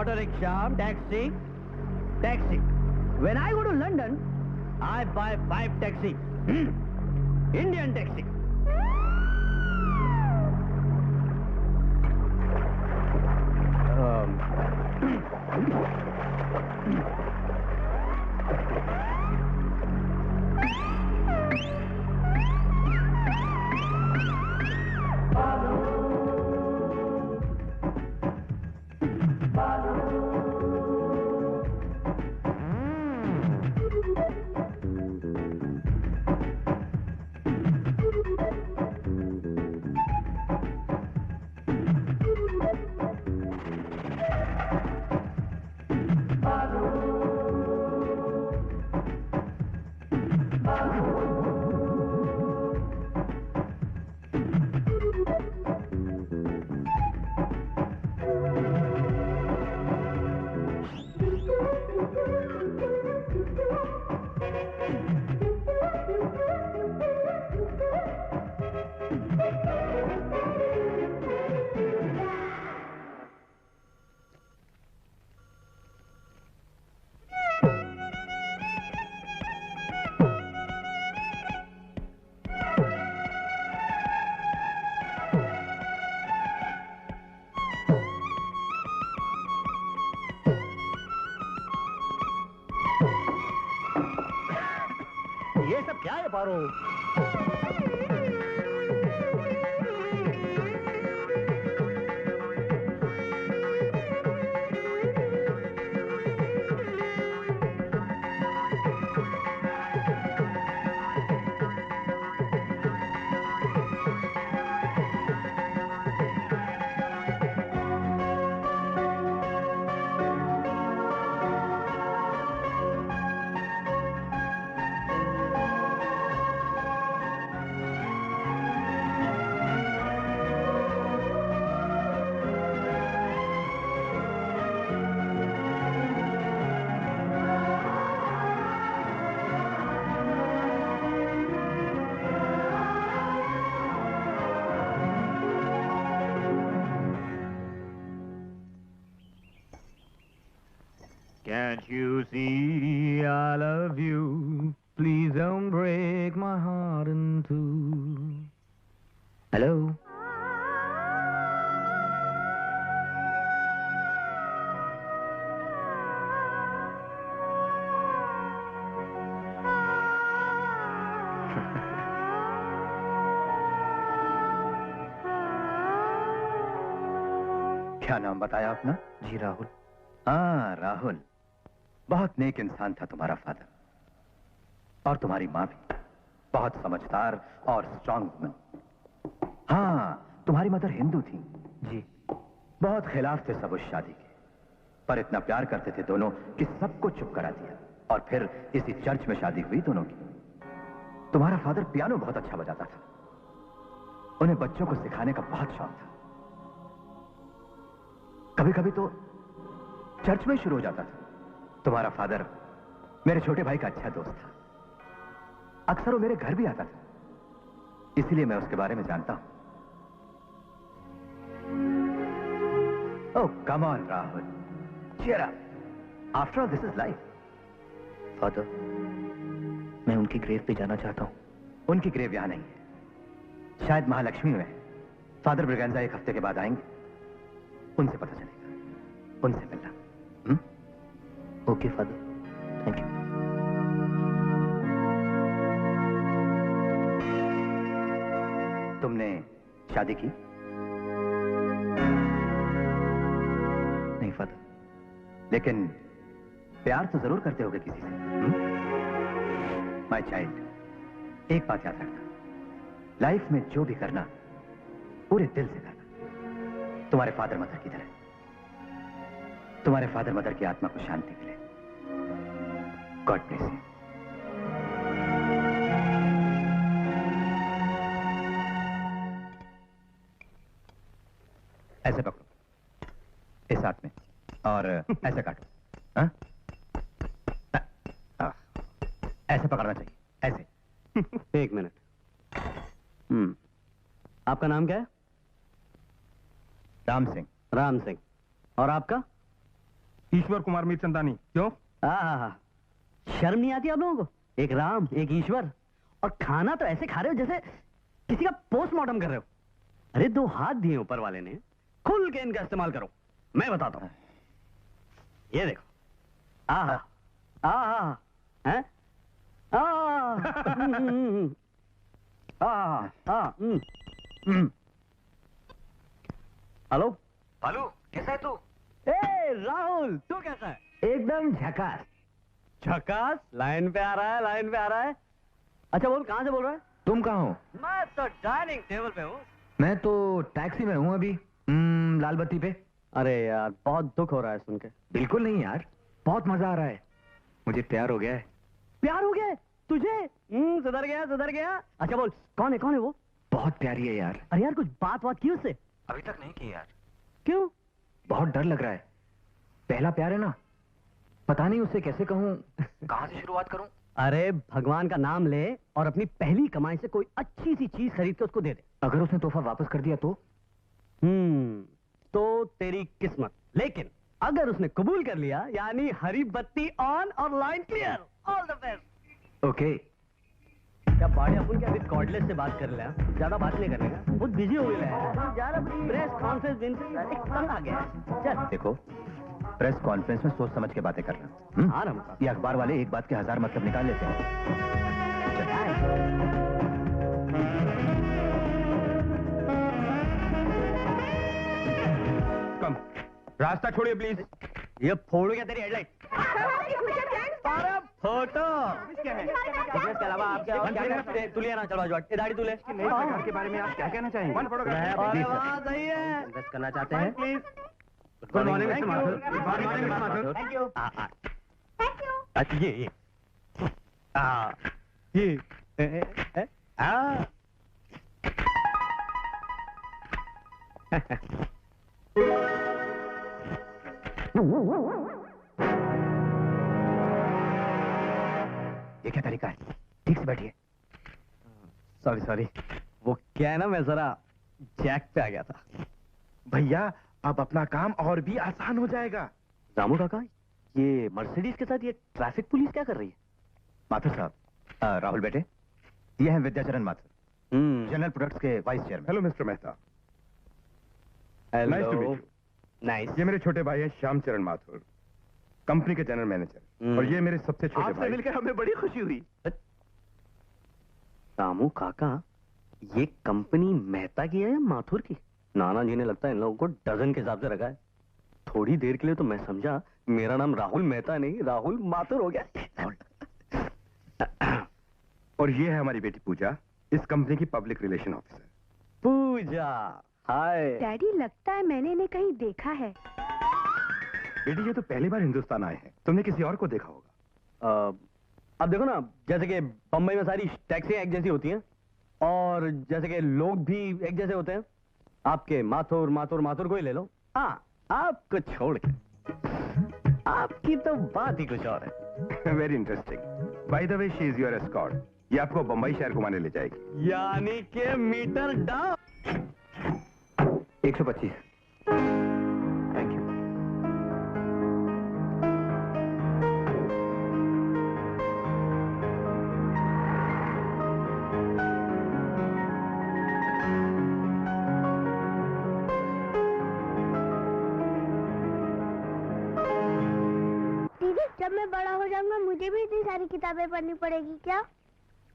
auto rickshaw, taxi. When I go to London, I buy 5 taxi. Indian taxi. ये सब क्या है पारो? Can't you see I love you? Please don't break my heart in two. Hello? क्या नाम बताया अपना? जी राहुल। हाँ राहुल, बहुत नेक इंसान था तुम्हारा फादर। और तुम्हारी माँ भी बहुत समझदार और स्ट्रांग वुमन। हाँ, तुम्हारी मदर हिंदू थी। जी। बहुत खिलाफ थे सब उस शादी के, पर इतना प्यार करते थे दोनों कि सबको चुप करा दिया। और फिर इसी चर्च में शादी हुई दोनों की। तुम्हारा फादर पियानो बहुत अच्छा बजाता था, उन्हें बच्चों को सिखाने का बहुत शौक था। कभी कभी तो चर्च में शुरू हो जाता था। तुम्हारा फादर मेरे छोटे भाई का अच्छा दोस्त था, अक्सर वो मेरे घर भी आता था, इसीलिए मैं उसके बारे में जानता हूं। Oh, come on, Rahul. Cheer up. After all, this is life. Father, मैं उनकी ग्रेव पे जाना चाहता हूँ। उनकी ग्रेव यहाँ नहीं है, शायद महालक्ष्मी में है। फादर ब्रिगेंजा एक हफ्ते के बाद आएंगे, उनसे पता चलेगा, उनसे मिलना। Okay father, thank you. तुमने शादी की? नहीं फादर। लेकिन प्यार तो जरूर करते होगे किसी से। माय चाइल्ड, एक बात याद रखना, लाइफ में जो भी करना पूरे दिल से करना। तुम्हारे फादर मदर की तरह। तुम्हारे फादर मदर की आत्मा को शांति मिले। God bless you. ऐसे पकड़ो, इस हाथ में, और ऐसे काटो। हाँ? ऐसे पकड़ना चाहिए, ऐसे। एक मिनट। आपका नाम क्या है? राम सिंह। राम सिंह। और आपका? ईश्वर कुमार मीरचंदानी। क्यों? हाँ, शर्म नहीं आती आप लोगों को? एक राम, एक ईश्वर, और खाना तो ऐसे खा रहे हो जैसे किसी का पोस्टमार्टम कर रहे हो। अरे 2 हाथ दिए ऊपर वाले ने, खुल के इनका इस्तेमाल करो। मैं बताता हूं, ये देखो। हैं? हेलो बालू, कैसा है तू? राहुल, तू कैसा है? एकदम झकास। झकास? लाइन पे आ रहा है, लाइन पे आ रहा है। अच्छा बोल, कहां से बोल रहा है? तुम कहाँ हो? मैं तो डाइनिंग टेबल पे हूँ। मैं तो टैक्सी में हूँ अभी, लाल बत्ती पे। अरे यार, बहुत दुख हो रहा है सुन के। बिल्कुल नहीं यार, बहुत मजा आ रहा है। मुझे प्यार हो गया है। प्यार हो गया है तुझे? सुधर गया, सुधर गया। अच्छा बोल, कौन है वो? बहुत प्यारी है यार। अरे यार, कुछ बात की उससे? अभी तक नहीं की यार। क्यों? बहुत डर लग रहा है। पहला प्यार है ना, पता नहीं उससे कैसे कहूँ, कहाँ से शुरुआत करूँ। अरे भगवान का नाम ले और अपनी पहली कमाई से कोई अच्छी सी चीज खरीद के उसको दे दे। अगर उसने तोहफा वापस कर दिया तो? तो तेरी किस्मत। लेकिन अगर उसने कबूल कर लिया, यानी हरी बत्ती ऑन और line clear. All the best. Okay. क्या बाड़ी अपन क्या अभी कॉर्डलेस से बात कर ले? ज्यादा बात नहीं करने का, बहुत बिजी हो गए यार। प्रेस कॉन्फ्रेंस दिन से तंग आ गया। चल देखो, प्रेस कॉन्फ्रेंस में सोच समझ के बातें करना। हाँ ना, ये अखबार वाले एक बात के 1000 मतलब निकाल लेते हैं। कम, रास्ता छोड़िए प्लीज। ये फोड़ो क्या तेरी हेडलाइट? अरे फोटो के अलावा आप क्या तू ले ना? चलो ये दाढ़ी तू ले। नई सरकार के बारे में आप क्या कहना चाहेंगे? वन फोटो सही है। इन्वेस्ट करना चाहते हैं please. Good morning mister Mathur. Good morning mister Mathur. Thank you. ये क्या तरीका है? ठीक से बैठिए। सॉरी, वो क्या है ना, मैं जरा जैक पे आ गया था। भैया, अब अपना काम और भी आसान हो जाएगा। रामू काका, ये मर्सिडीज के साथ ये ट्रैफिक पुलिस क्या कर रही है? माथुर साहब, राहुल बेटे, ये हैं विद्याचरण माथुर, जनरल प्रोडक्ट्स के vice chairman. Hello mister Mehta. Hello. Nice. ये मेरे छोटे भाई हैं श्यामचरण माथुर, कंपनी के जनरल मैनेजर। और ये मेरे सबसे छोटे भाई। मिलकर हमें बड़ी खुशी हुई। रामू काका, ये कंपनी मेहता की है या माथुर की? नाना जी ने लगता है इन लोगों को डजन के हिसाब से रखा है। थोड़ी देर के लिए तो मैं समझा मेरा नाम राहुल मेहता नहीं, राहुल माथुर हो गया। और ये है हमारी बेटी पूजा, इस कंपनी की पब्लिक रिलेशन ऑफिसर। पूजा, हाय। डैडी, लगता है मैंने इन्हें कहीं देखा है। बेटी, ये तो पहली बार हिंदुस्तान आए हैं, तुमने किसी और को देखा होगा। अब देखो ना, जैसे कि बम्बई में सारी टैक्सियां एक जैसी होती हैं, और जैसे कि लोग भी एक जैसे होते हैं। आपके माथुर माथुर माथुर को ही ले लो। हाँ, आपको छोड़ के। आपकी तो बात ही कुछ और है। Very interesting. By the way, she is your escort. ये आपको बम्बई शहर घुमाने ले जाएगी। यानी कि मीटर डाउन। 125। थैंक जब मैं बड़ा हो जाऊंगा मुझे भी इतनी सारी किताबें पढ़नी पड़ेगी क्या?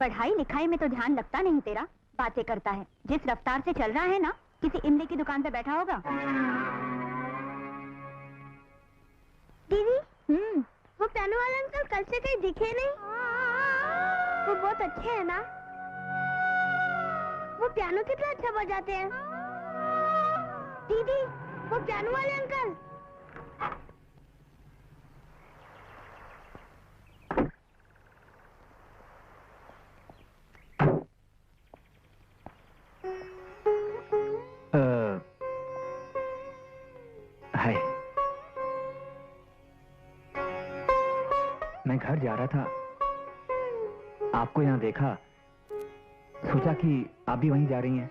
पढ़ाई लिखाई में तो ध्यान लगता नहीं तेरा, बातें करता है। जिस रफ्तार से चल रहा है ना, किसी इमली की दुकान पे बैठा होगा। दीदी, वो पियानो वाले अंकल कल से कहीं दिखे नहीं। वो बहुत अच्छे हैं ना? वो पियानो कितना अच्छा बजाते हैं। दीदी, वो पियानो वाले अंकल। हाय, मैं घर जा रहा था, आपको यहाँ देखा, सोचा कि आप भी वहीं जा रही हैं,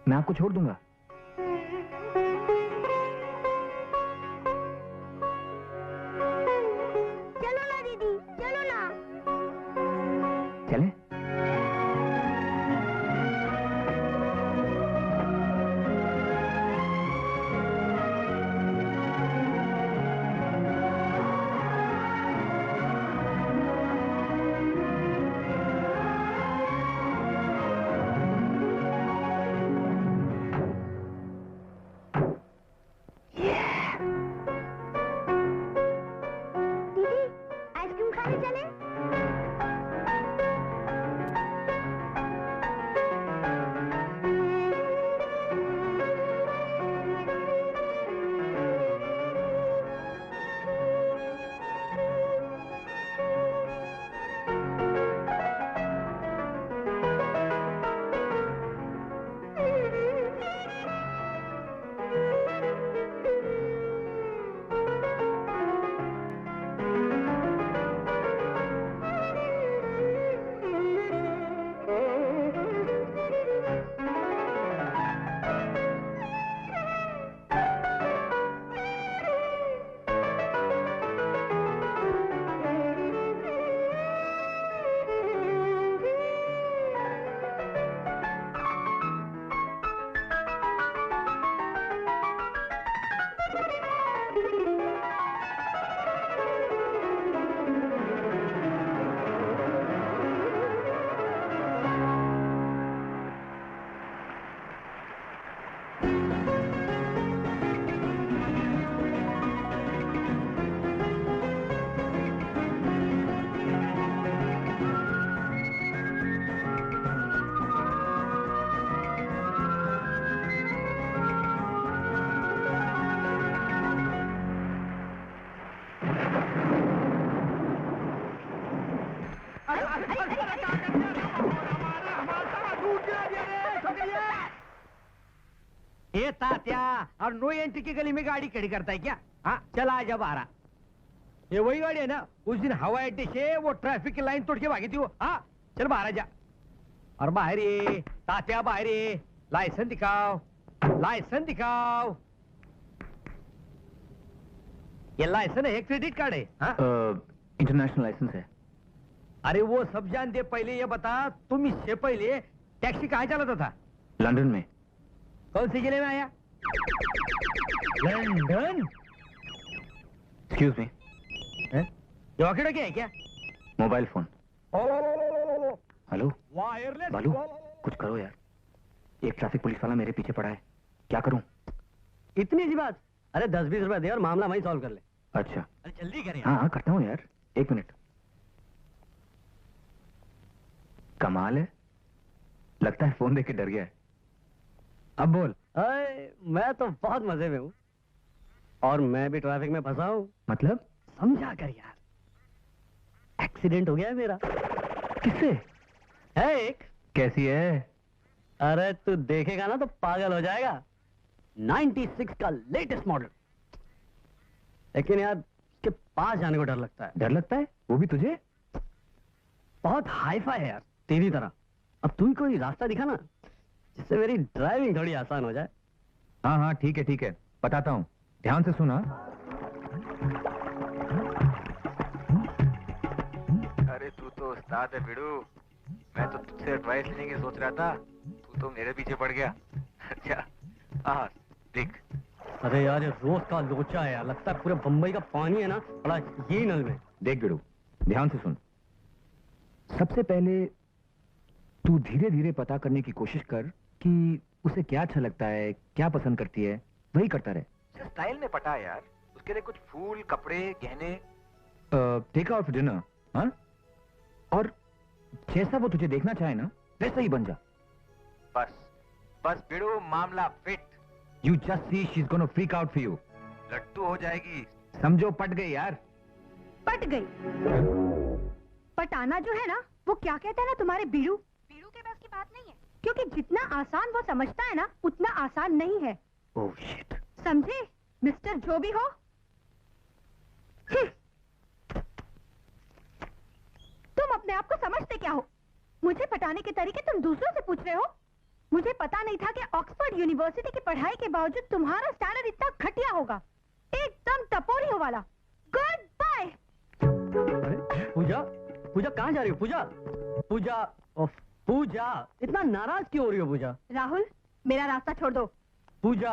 मैं आपको छोड़ दूंगा। चलो ना दीदी, चलो ना। चलें? दीदी, आइसक्रीम खाने चले? ये तात्या, और नो एंट्री की गली में गाड़ी खड़ी करता है क्या? हाँ, चल आ जा बाहर। ये वही गाड़ी है ना, उस दिन हवाई अड्डे से वो ट्रैफिक की लाइन तोड़ के भागी थी वो। हाँ, चल बाहर आ जा। और बाहर ये तात्या, बाहर ये लाइसेंस दिखाओ, लाइसेंस दिखाओ। ये लाइसेंस है, क्रेडिट कार्ड है? हाँ? इंटरनेशनल लाइसेंस है। अरे वो सब जान दे, पहले ये बता, तुम इससे पहले टैक्सी कहाँ चलाता था? लंदन में। कौन सी जिले में आया? लंदन? Excuse me. ये वॉकी क्या है क्या? Mobile phone. हेलो वायरलेस बालू, कुछ करो यार, एक ट्रैफिक पुलिस वाला मेरे पीछे पड़ा है, क्या करूं? इतनी सी बात? अरे 10-20 रुपए दे और मामला वहीं सॉल्व कर ले। अच्छा, अरे जल्दी करें। हाँ हाँ करता हूँ यार, 1 मिनट। कमाल है, लगता है फोन देख के डर गया है। अब बोल। मैं तो बहुत मजे में हूँ, और मैं भी ट्रैफिक में फंसा हूँ। मतलब? समझा कर यार, एक्सीडेंट हो गया है मेरा। किससे? है एक। कैसी है? अरे तू देखेगा ना तो पागल हो जाएगा। 96 का लेटेस्ट मॉडल। लेकिन यार इसके पास जाने को डर लगता है। डर लगता है? वो भी तुझे? बहुत हाई फाई है यार, तेरी तरह। अब तू ही कोई रास्ता दिखा ना, जिससे मेरी ड्राइविंग थोड़ी आसान हो जाए। हाँ हाँ ठीक है, बताता हूँ, ध्यान से सुना। अरे तू तो उस्ताद है बिड़ू, मैं तो तुझसे एडवाइस लेने की सोच रहा था, तू तो मेरे पीछे पड़ गया। अच्छा हाँ देख। अरे यार ये रोज का लोचा है यार, लगता है पूरे बम्बई का पानी है ना पड़ा यही नल में। देख बिड़ू, ध्यान से सुन। सबसे पहले तू धीरे धीरे पता करने की कोशिश कर कि उसे क्या अच्छा लगता है, क्या पसंद करती है, वही करता रहे। स्टाइल में पटा है यार, उसके लिए कुछ फूल, कपड़े, गहने, टेक आउट फॉर डिनर, हाँ? और जैसा वो तुझे देखना चाहे ना, वैसा ही बन जा। बस बिड़ू, मामला fit. You just see she is gonna freak out for you. लट्टू हो जाएगी, समझो। पट गई यार। पट गई। पटाना जो है ना, वो क्या कहते हैं ना तुम्हारे बीड़ू के बस की बात नहीं है, क्योंकि जितना आसान वो समझता है ना, उतना आसान नहीं है। Oh shit. समझे मिस्टर जो भी हो? तुम अपने आप को समझते क्या हो? मुझे पटाने के तरीके तुम दूसरों से पूछ रहे हो? मुझे पता नहीं था कि ऑक्सफोर्ड यूनिवर्सिटी की पढ़ाई के बावजूद तुम्हारा स्टैंडर्ड इतना घटिया होगा, एकदम टपोरी वाला। Good bye. पूजा, पूजा कहाँ जा रही हो? पूजा, पूजा, पूजा, इतना नाराज क्यों हो रही हो पूजा? राहुल, मेरा रास्ता छोड़ दो। पूजा,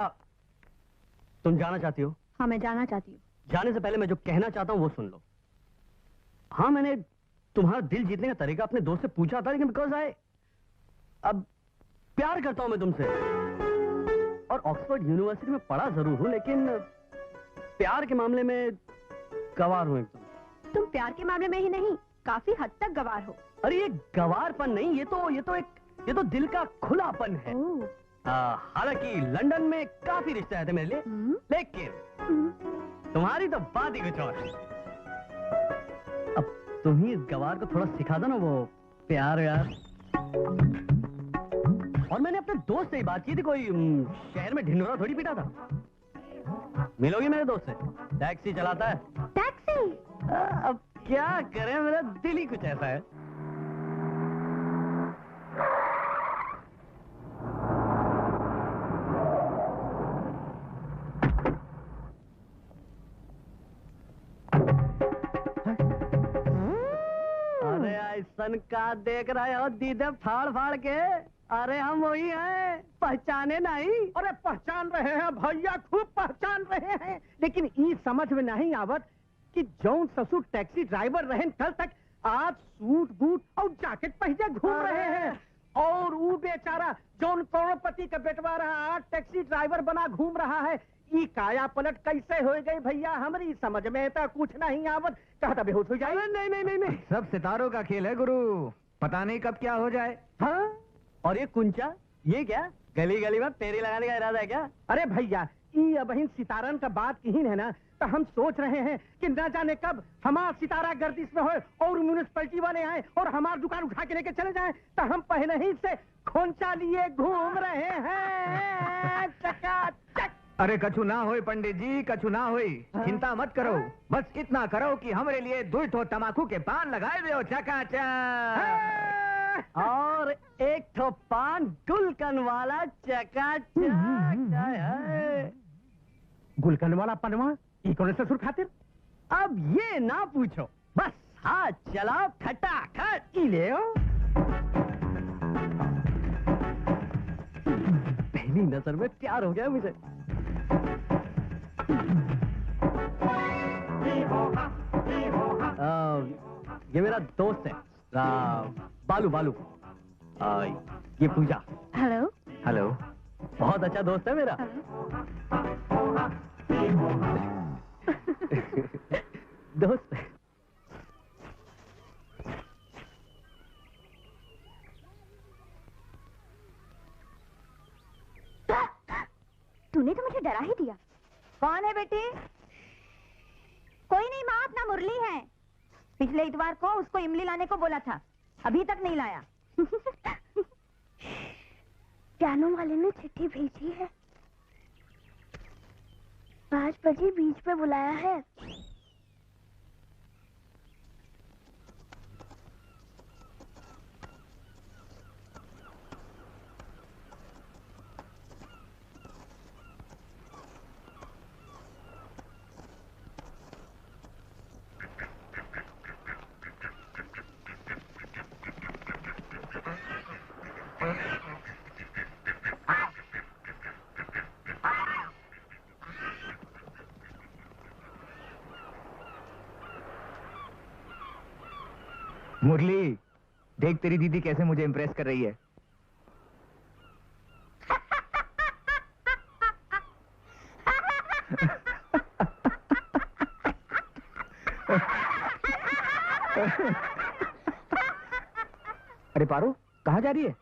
तुम जाना चाहती हो? हाँ, मैं जाना चाहती हूँ। जाने से पहले मैं जो कहना चाहता हूँ वो सुन लो। हाँ, मैंने तुम्हारा दिल जीतने का तरीका अपने दोस्त से पूछा था, लेकिन बिकॉज अब प्यार करता हूं मैं तुमसे, और ऑक्सफोर्ड यूनिवर्सिटी में पढ़ा जरूर हूं, लेकिन प्यार के मामले में गवार हूं एकदम। तुम प्यार के मामले में ही नहीं, काफी हद तक गवार हो। अरे ये गवारपन नहीं, ये तो दिल का खुलापन है। हालांकि लंदन में काफी रिश्ते आए थे मेरे लिए, लेकिन तुम्हारी तो बात ही कुछ और है। अब तुम ही इस गवार को थोड़ा सिखा दो ना वो प्यार यार। और मैंने अपने दोस्त से ही बात की थी, कोई शहर में ढिंढोरा थोड़ी पीटा था। मिलोगी मेरे दोस्त से? टैक्सी चलाता है। टैक्सी? अब क्या करें, मेरा दिल ही कुछ ऐसा है। अरे ऐसन का देख रहे हो दीदे फाड़ फाड़ के? अरे हम वही हैं, पहचाने नहीं? अरे पहचान रहे हैं भैया, खूब पहचान रहे हैं, लेकिन ये समझ में नहीं आवत कि जौन ससुर टैक्सी ड्राइवर रहे कल तक, आज सूट बूट और जैकेट पहने घूम रहे हैं, और वो बेचारा जौन करोड़पति का बेटवा रहा, आज टैक्सी ड्राइवर बना घूम रहा है। ये काया पलट कैसे हो गई भैया, हमारी समझ में तो कुछ नहीं आवत। कहता बेहोश हो जाए। नहीं नहीं नहीं नहीं, सब सितारों का खेल है गुरु, पता नहीं कब क्या हो जाए। हाँ, और ये कुंचा, ये क्या गली गली में फेरी लगाने का इरादा है क्या? अरे भैया, ये बहन सितारन का बात कही है ना, तो हम सोच रहे हैं कि न जाने कब हमारा सितारा गर्दिश में हो और म्यूनिसिपैलिटी वाले आए और हमारी दुकान उठा के लेके चले जाएं, तो हम पहले ही से खोंचा लिए घूम रहे हैं। चकाचक। अरे कछु ना होए पंडित जी, कछु ना होए, चिंता मत करो, बस इतना करो कि हमारे लिए 2 ठो तमाकू के पान लगाए दो। चकाचक। और 1 ठो पान गुलकन वाला। चकाचक। गुलकन वाला पनवा ये कौन ससुर खातिर? अब ये ना पूछो, बस हाथ चलाओ खटाखट। ले पहली नजर में प्यार हो गया मुझे। ये मेरा दोस्त है बालू बालू। ये पूजा। हेलो। हेलो। बहुत अच्छा दोस्त है मेरा। दोस्त। तूने तो मुझे डरा ही दिया। कौन है बेटी? कोई नहीं माँ, अपना मुरली है। पिछले इतवार को उसको इमली लाने को बोला था, अभी तक नहीं लाया। पियानो वाले ने चिट्ठी भेजी है, 5 बजे बीच पे बुलाया है। मुरली, देख तेरी दीदी कैसे मुझे इम्प्रेस कर रही है। अरे पारो, कहाँ जा रही है?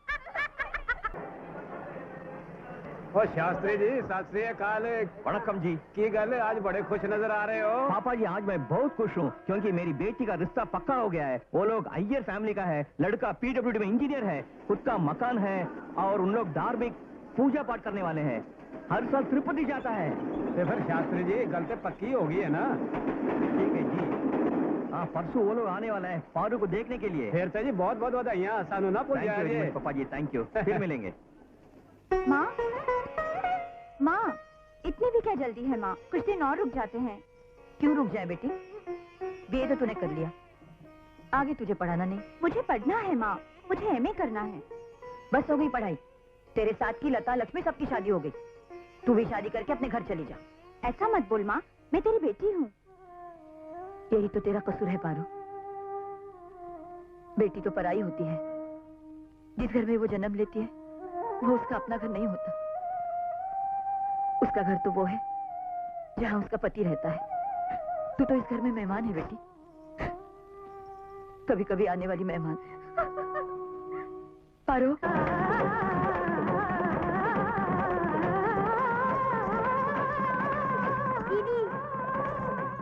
ओ शास्त्री जी, सत श्री अकाल। वणक्कम जी। की गल आज बड़े खुश नजर आ रहे हो? पापा जी आज मैं बहुत खुश हूँ क्योंकि मेरी बेटी का रिश्ता पक्का हो गया है। वो लोग अय्यर फैमिली का है, लड़का पीडब्ल्यूडी में इंजीनियर है, खुद का मकान है और उन लोग धार्मिक पूजा पाठ करने वाले हैं। हर साल तिरुपति जाता है। तो फिर शास्त्री जी गलती पक्की होगी है ना? ठीक है जी। हाँ, परसों वो लोग आने वाला है पारू को देखने के लिए। फिर तो जी बहुत बहुत बधाइयाँ, सानू ना भूल जाइए। पापा जी थैंक यू, फिर मिलेंगे। माँ, माँ, इतनी भी क्या जल्दी है माँ? कुछ दिन और रुक जाते हैं। क्यों रुक जाए बेटी? बीए तो तूने कर लिया, आगे तुझे पढ़ाना नहीं? मुझे पढ़ना है माँ, मुझे एमए करना है। बस हो गई पढ़ाई। तेरे साथ की लता लक्ष्मी सबकी शादी हो गई, तू भी शादी करके अपने घर चली जा। ऐसा मत बोल माँ, मैं तेरी बेटी हूँ। यही तो तेरा कसूर है पारू। बेटी तो पराई होती है, जिस घर में वो जन्म लेती है वो उसका अपना घर नहीं होता। उसका घर तो वो है जहाँ उसका पति रहता है। तू तो इस घर में मेहमान है बेटी, कभी कभी आने वाली मेहमान। पारो, दीदी,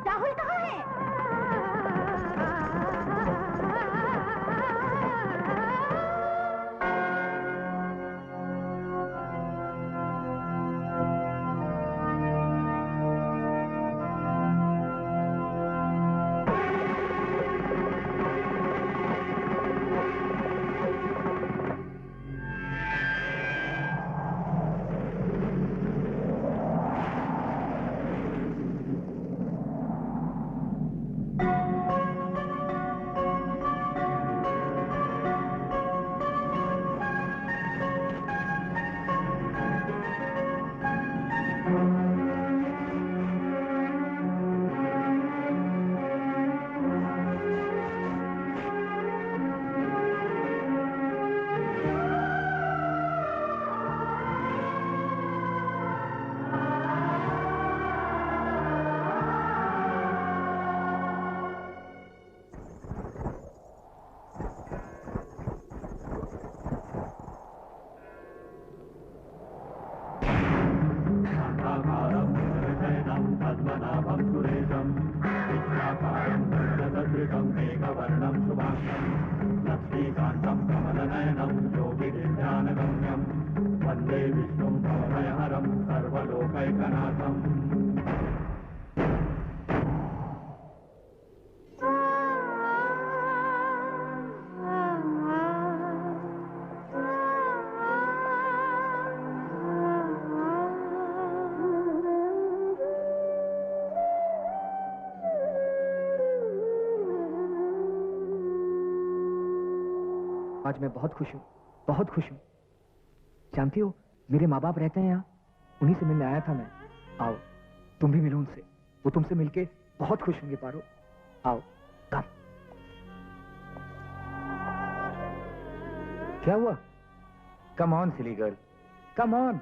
राहुल कहाँ है? आज मैं बहुत खुश हूँ, बहुत खुश हूँ। जानती हो, मेरे माँ बाप रहते हैं यहाँ, उन्हीं से मिलने आया था मैं। आओ, तुम भी मिलो उनसे, वो तुमसे मिलके बहुत खुश होंगे पारो। आओ, कम। क्या हुआ? Come on silly girl, come on.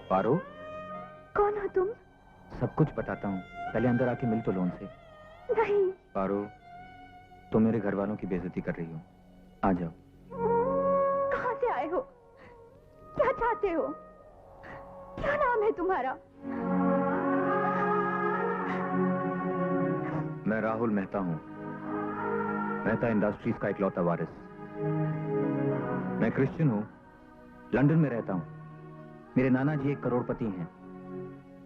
Paro, कौन हो तुम? सब कुछ बताता हूँ, पहले अंदर आके मिल तो लो उनसे। नहीं। पारो, तुम मेरे घर वालों की बेइज्जती कर रही हो, आ जाओ। कहाँ से आए हो? क्या चाहते हो? क्या नाम है तुम्हारा? मैं राहुल मेहता हूँ, मेहता इंडस्ट्रीज का इकलौता वारिस। मैं क्रिश्चियन हूँ, लंदन में रहता हूँ। मेरे नाना जी एक करोड़पति हैं,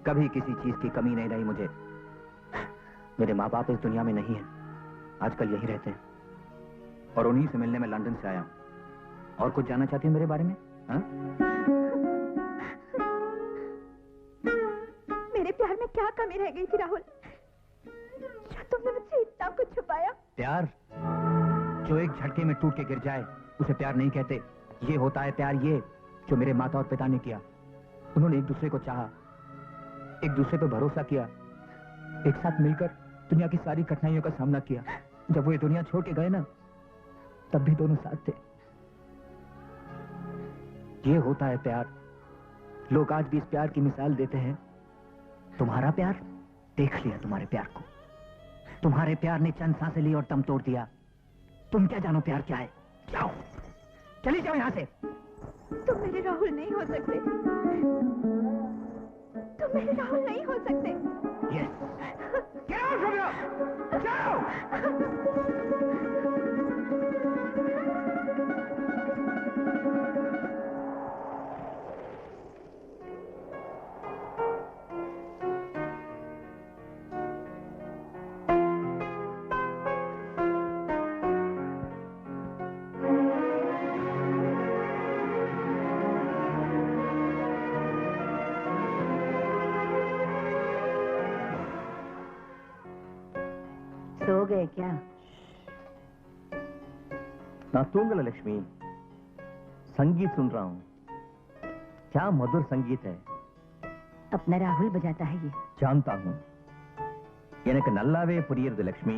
कभी किसी चीज की कमी नहीं रही मुझे। मेरे माँ बाप इस दुनिया में नहीं है, आजकल यहीं रहते हैं, और उन्हीं से मिलने में लंदन से आया हूं। और कुछ जानना चाहती है मेरे बारे में? हा? मेरे प्यार में क्या कमी रह गई थी राहुल, जो तुमने मुझसे इतना कुछ छुपाया? प्यार जो एक झटके में टूट के गिर जाए उसे प्यार नहीं कहते। ये होता है प्यार, ये जो मेरे माता और पिता ने किया। उन्होंने एक दूसरे को चाहा, एक दूसरे पर भरोसा किया, एक साथ मिलकर दुनिया की सारी कठिनाइयों का सामना किया। जब वो ये दुनिया छोड़ के गए ना, तब भी दोनों साथ थे। ये होता है प्यार। लोग आज भी इस प्यार की मिसाल देते हैं। तुम्हारा प्यार, देख लिया तुम्हारे प्यार को। तुम्हारे प्यार ने चंद सांसें ली और दम तोड़ दिया। तुम क्या जानो प्यार क्या है? जाओ, चली जाओ यहां से। तुम मेरे राहुल नहीं हो सकते। तुम मेरे राहुल नहीं हो सकते। Yes. Get out from here! जाओ! सो गए क्या? ना तूंगल लक्ष्मी, संगीत सुन रहा हूँ। क्या मधुर संगीत है। अपना राहुल बजाता है ये। जानता हूँ, எனக்கு நல்லாவே புரியுது லக்ஷ்மி।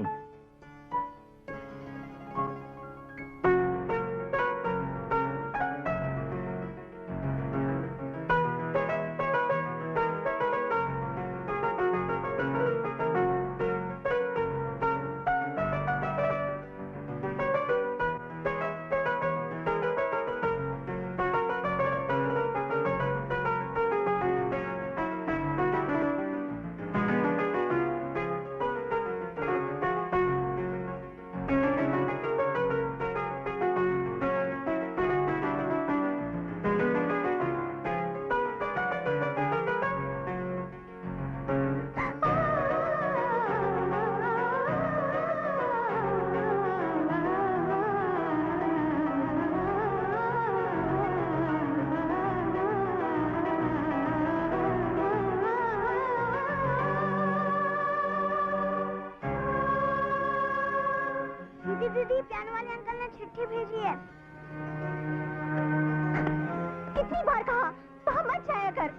दीदी, पियानो वाले अंकल ने चिट्ठी भेजी है। कितनी बार कहा, वहाँ मत जाया कर।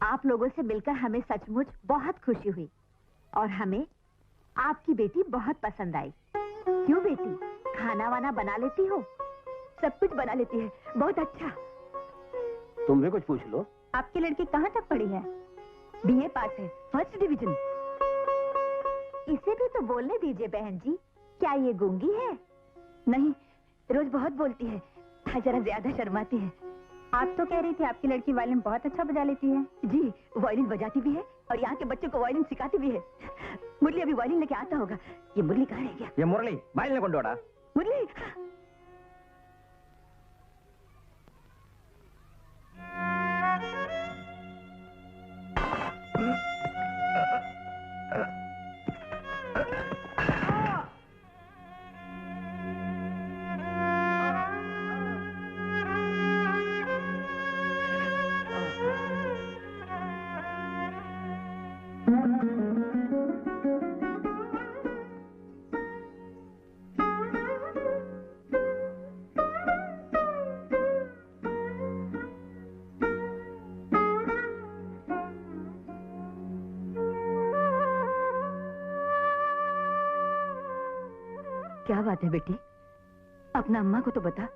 आप लोगों से मिलकर हमें सचमुच बहुत खुशी हुई और हमें आपकी बेटी बहुत पसंद आई। क्यों बेटी, खाना वाना बना लेती हो? सब कुछ बना लेती है। बहुत अच्छा। तुम भी कुछ पूछ लो। आपकी लड़की कहाँ तक पढ़ी है? बीए पास है, फर्स्ट डिवीजन। इसे भी तो बोलने दीजिए बहन जी। क्या ये गूंगी है? नहीं, रोज बहुत बोलती है, जरा ज्यादा शर्माती है। आप तो कह रही थी आपकी लड़की वायलिन बहुत अच्छा बजा लेती है। जी, वायलिन बजाती भी है और यहाँ के बच्चों को वायलिन सिखाती भी है। मुरली अभी वायलिन लेके आता होगा। ये मुरली कहाँ रह गया? ये मुरली वायलिन कोंडोड़ा। मुरली, क्या बात है बेटी? अपना अम्मा को तो बता।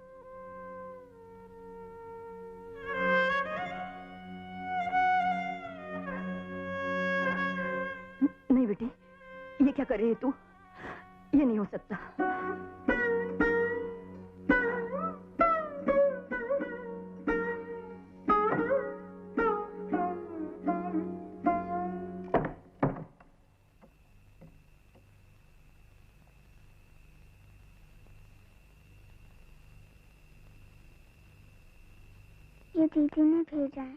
नहीं बेटी, ये क्या कर रही है तू? ये नहीं हो सकता। ये दीदी ने भेजा है।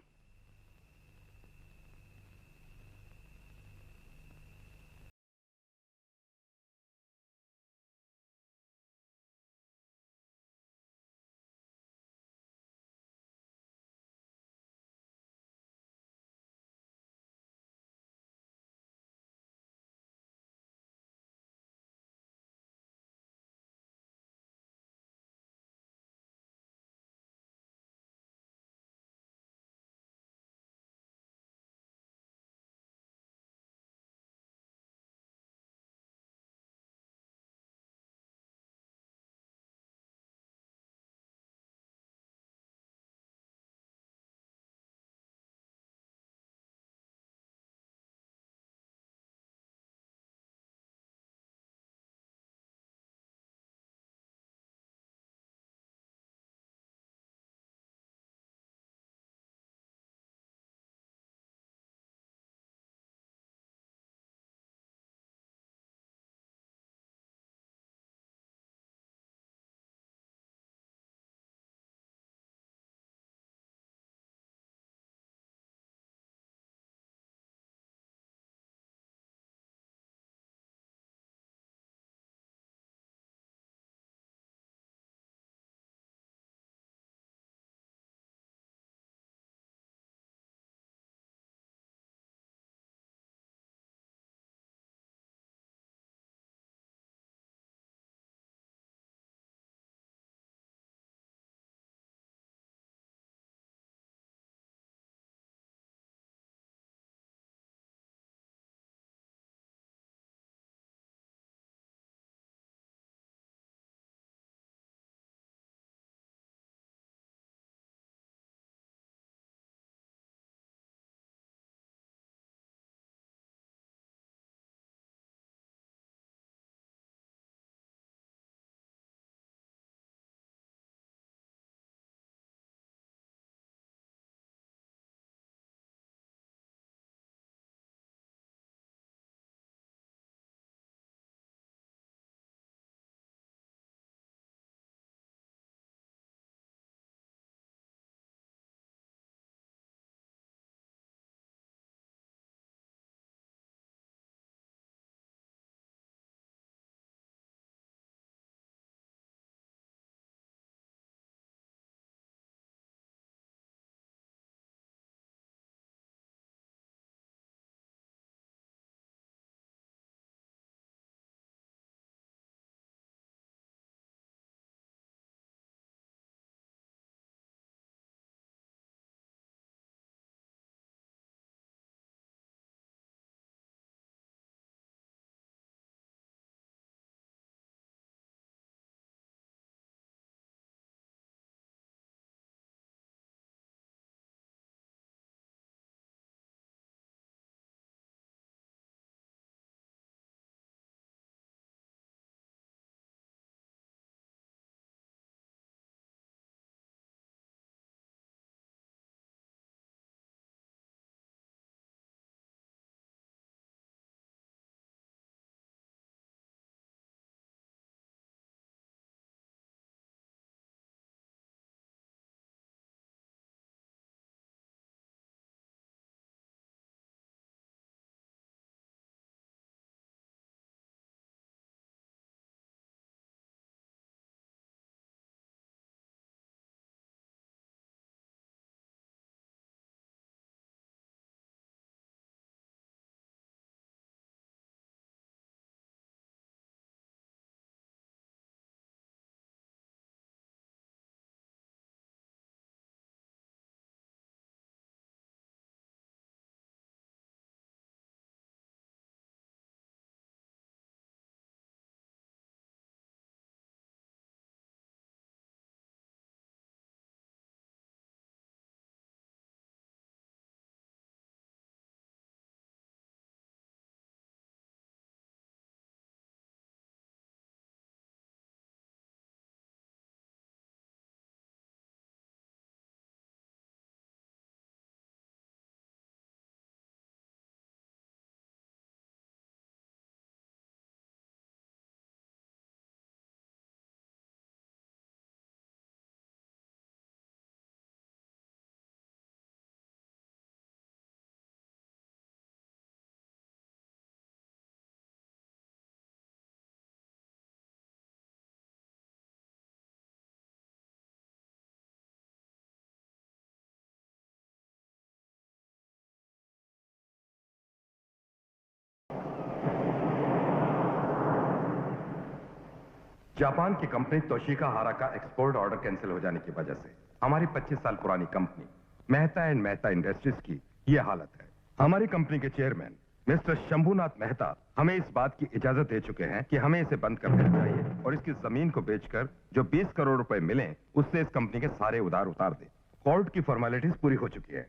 जापान की कंपनी तोशिका हारा का एक्सपोर्ट ऑर्डर कैंसिल हो जाने की वजह से हमारी 25 साल पुरानी company Mehta and Mehta industries की यह हालत है। हमारी कंपनी के चेयरमैन मिस्टर शंभुनाथ मेहता हमें इस बात की इजाजत दे चुके हैं कि हमें इसे बंद कर देना चाहिए और इसकी जमीन को बेचकर जो 20 करोड़ रुपए मिले उससे इस कंपनी के सारे उधार उतार दे। कोर्ट की फॉर्मेलिटीज पूरी हो चुकी है।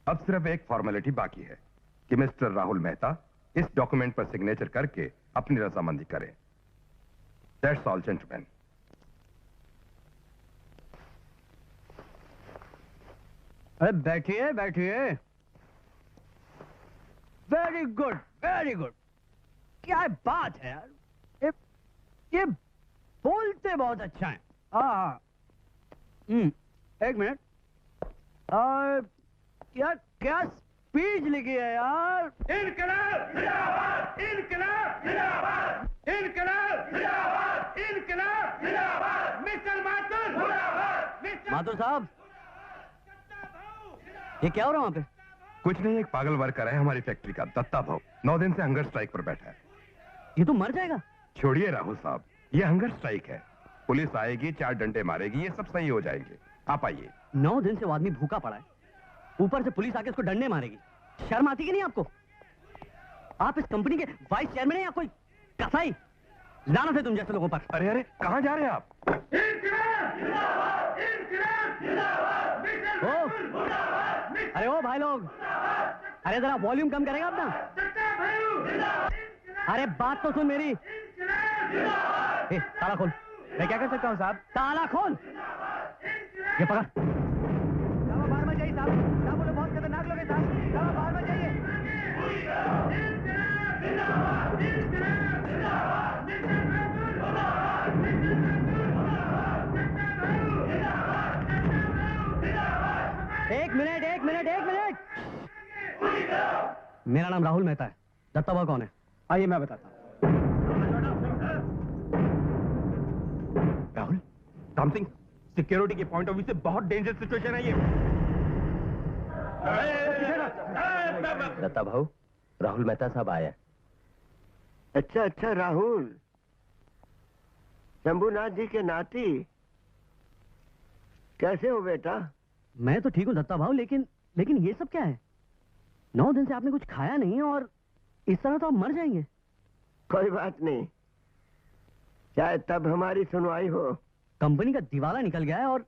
अब सिर्फ एक फॉर्मेलिटी बाकी है कि मिस्टर राहुल मेहता इस डॉक्यूमेंट पर सिग्नेचर करके अपनी रजामंदी करें। That's all gentleman. अरे बैठिए बैठिए। Very good very good. क्या बात है यार, ये बोलते बहुत अच्छा है। हाँ एक मिनट। यार क्या स्पीच लिखी है यार। इनकलाब जिंदाबाद, इनकलाब जिंदाबाद, इनकलाब जिंदाबाद, इनकलाब जिंदाबाद, मिस्टर माथुर जिंदाबाद। माथुर साहब, ये क्या हो रहा है वहां पे? कुछ नहीं, एक पागल वर्कर है हमारी फैक्ट्री का, दत्ता भाऊ, 9 दिन से हंगर स्ट्राइक पर बैठा है। ये तो मर जाएगा। छोड़िए राहुल साहब, ये हंगर स्ट्राइक है। पुलिस आएगी, 4 डंडे मारेगी, ये सब सही हो जाएंगे। आप आइए। 9 दिन से वो आदमी भूखा पड़ा है, ऊपर से पुलिस आके उसको डंडे मारेगी। शर्म आती कि नहीं आपको? आप इस कंपनी के वाइस चेयरमैन हैं या कोई कसाई? लानत है तुम जैसे लोगों पर। अरे अरे, कहाँ जा रहे हैं आप? अरे ओ भाई लोग, अरे जरा वॉल्यूम कम करेगा अपना। अरे बात तो सुन मेरी। ताला खोल। मैं क्या कर सकता हूँ साहब? ताला खोल। ये पकड़। बाहर में जाइए साहब, साहब बोले बहुत खतरनाक लोग हैं साहब, बाहर में जाइए। एक मिनट एक मिनट एक मिनट। मेरा नाम राहुल मेहता है। दत्ता भाऊ कौन है? आइए मैं बताता हूँ। राहुल, राम सिंह, सिक्योरिटी के पॉइंट ऑफ व्यू से बहुत डेंजर सिचुएशन है ये। दत्ता भाऊ, राहुल मेहता साहब आया। अच्छा अच्छा राहुल, शंभुनाथ जी के नाती, कैसे हो बेटा? मैं तो ठीक हूँ दत्ता भाऊ, लेकिन ये सब क्या है? 9 दिन से आपने कुछ खाया नहीं और इस तरह तो आप मर जाएंगे। कोई बात नहीं, शायद तब हमारी सुनवाई हो। कंपनी का दिवाला निकल गया है और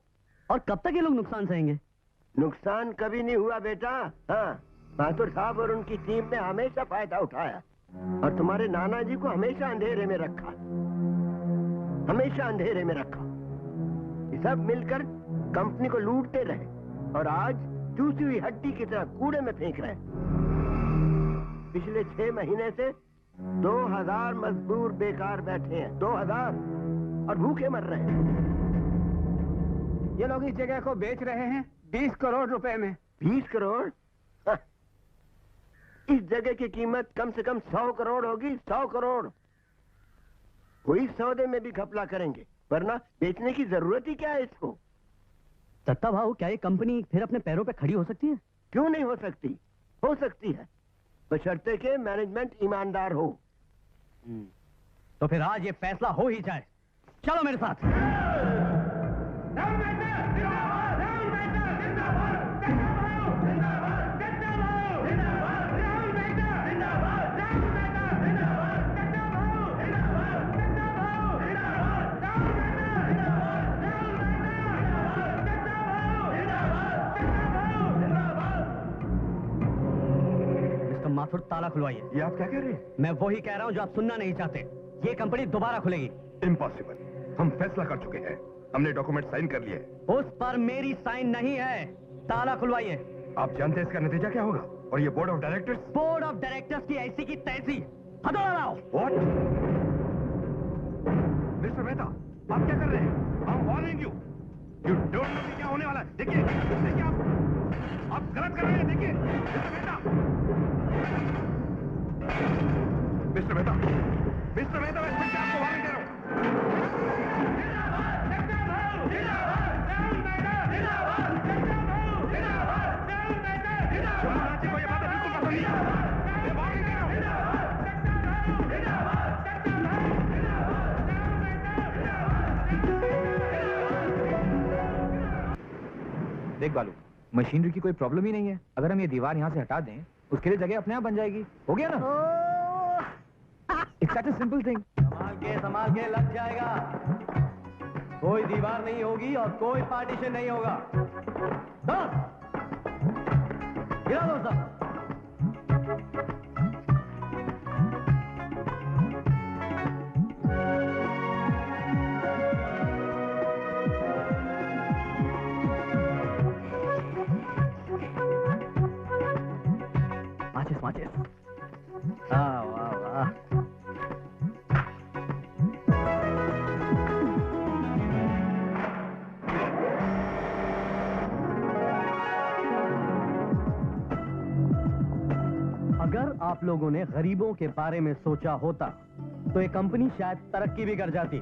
कब तक ये लोग नुकसान सहेंगे? नुकसान कभी नहीं हुआ बेटा। हाँ, माथुर साहब और उनकी टीम ने हमेशा फायदा उठाया और तुम्हारे नाना जी को हमेशा अंधेरे में रखा, हमेशा अंधेरे में रखा। ये सब मिलकर कंपनी को लूटते रहे और आज चूसी हुई हड्डी की तरह कूड़े में फेंक रहे हैं। पिछले 6 महीने से 2000 मजदूर बेकार बैठे हैं, 2000, और भूखे मर रहे हैं। ये लोग इस जगह को बेच रहे हैं 20 करोड़ रुपए में। 20 करोड़? हाँ। इस जगह की कीमत कम से कम 100 करोड़ होगी, 100 करोड़। कोई सौदे में भी घपला करेंगे, वरना बेचने की जरूरत ही क्या है इसको? दत्ता भाऊ, क्या ये कंपनी फिर अपने पैरों पे खड़ी हो सकती है? क्यों नहीं हो सकती? हो सकती है, बशर्ते के मैनेजमेंट ईमानदार हो। तो फिर आज ये फैसला हो ही जाए। चलो मेरे साथ। माथुर, ताला खुलवाइए। ये आप क्या कह रहे हैं? मैं वही कह रहा हूँ जो आप सुनना नहीं चाहते। ये कंपनी दोबारा खुलेगी। इम्पॉसिबल, हम फैसला कर चुके हैं, हमने डॉक्यूमेंट साइन कर लिए। उस पर मेरी साइन नहीं है। ताला खुलवाइए। आप जानते हैं इसका नतीजा क्या होगा? और ये board of directors? Board of directors की ऐसी की तैसी हथौड़ा लाओ। व्हाट? मिस्टर मेहता, आप क्या कर रहे हैं? I'm warning you. You don't know क्या होने वाला है। देखिए आप गलत कर रहे हैं। देखिए mister Mehta, mister Mehta, mister Mehta, मैं आपको वार्निंग दे रहा हूँ। को ये बातें बिल्कुल पसंद नहीं है। मैं वार्निंग दे रहा हूँ। देख बालू, मशीनरी की कोई प्रॉब्लम ही नहीं है। अगर हम ये दीवार यहाँ से हटा दें, उसके लिए जगह अपने आप बन जाएगी। हो गया ना? It's such a simple thing. संभाल के लग जाएगा। कोई दीवार नहीं होगी और कोई पार्टीशन नहीं होगा। बस गिरा दो सब। माचिस। वाह वाह वाह। अगर आप लोगों ने गरीबों के बारे में सोचा होता तो ये कंपनी शायद तरक्की भी कर जाती।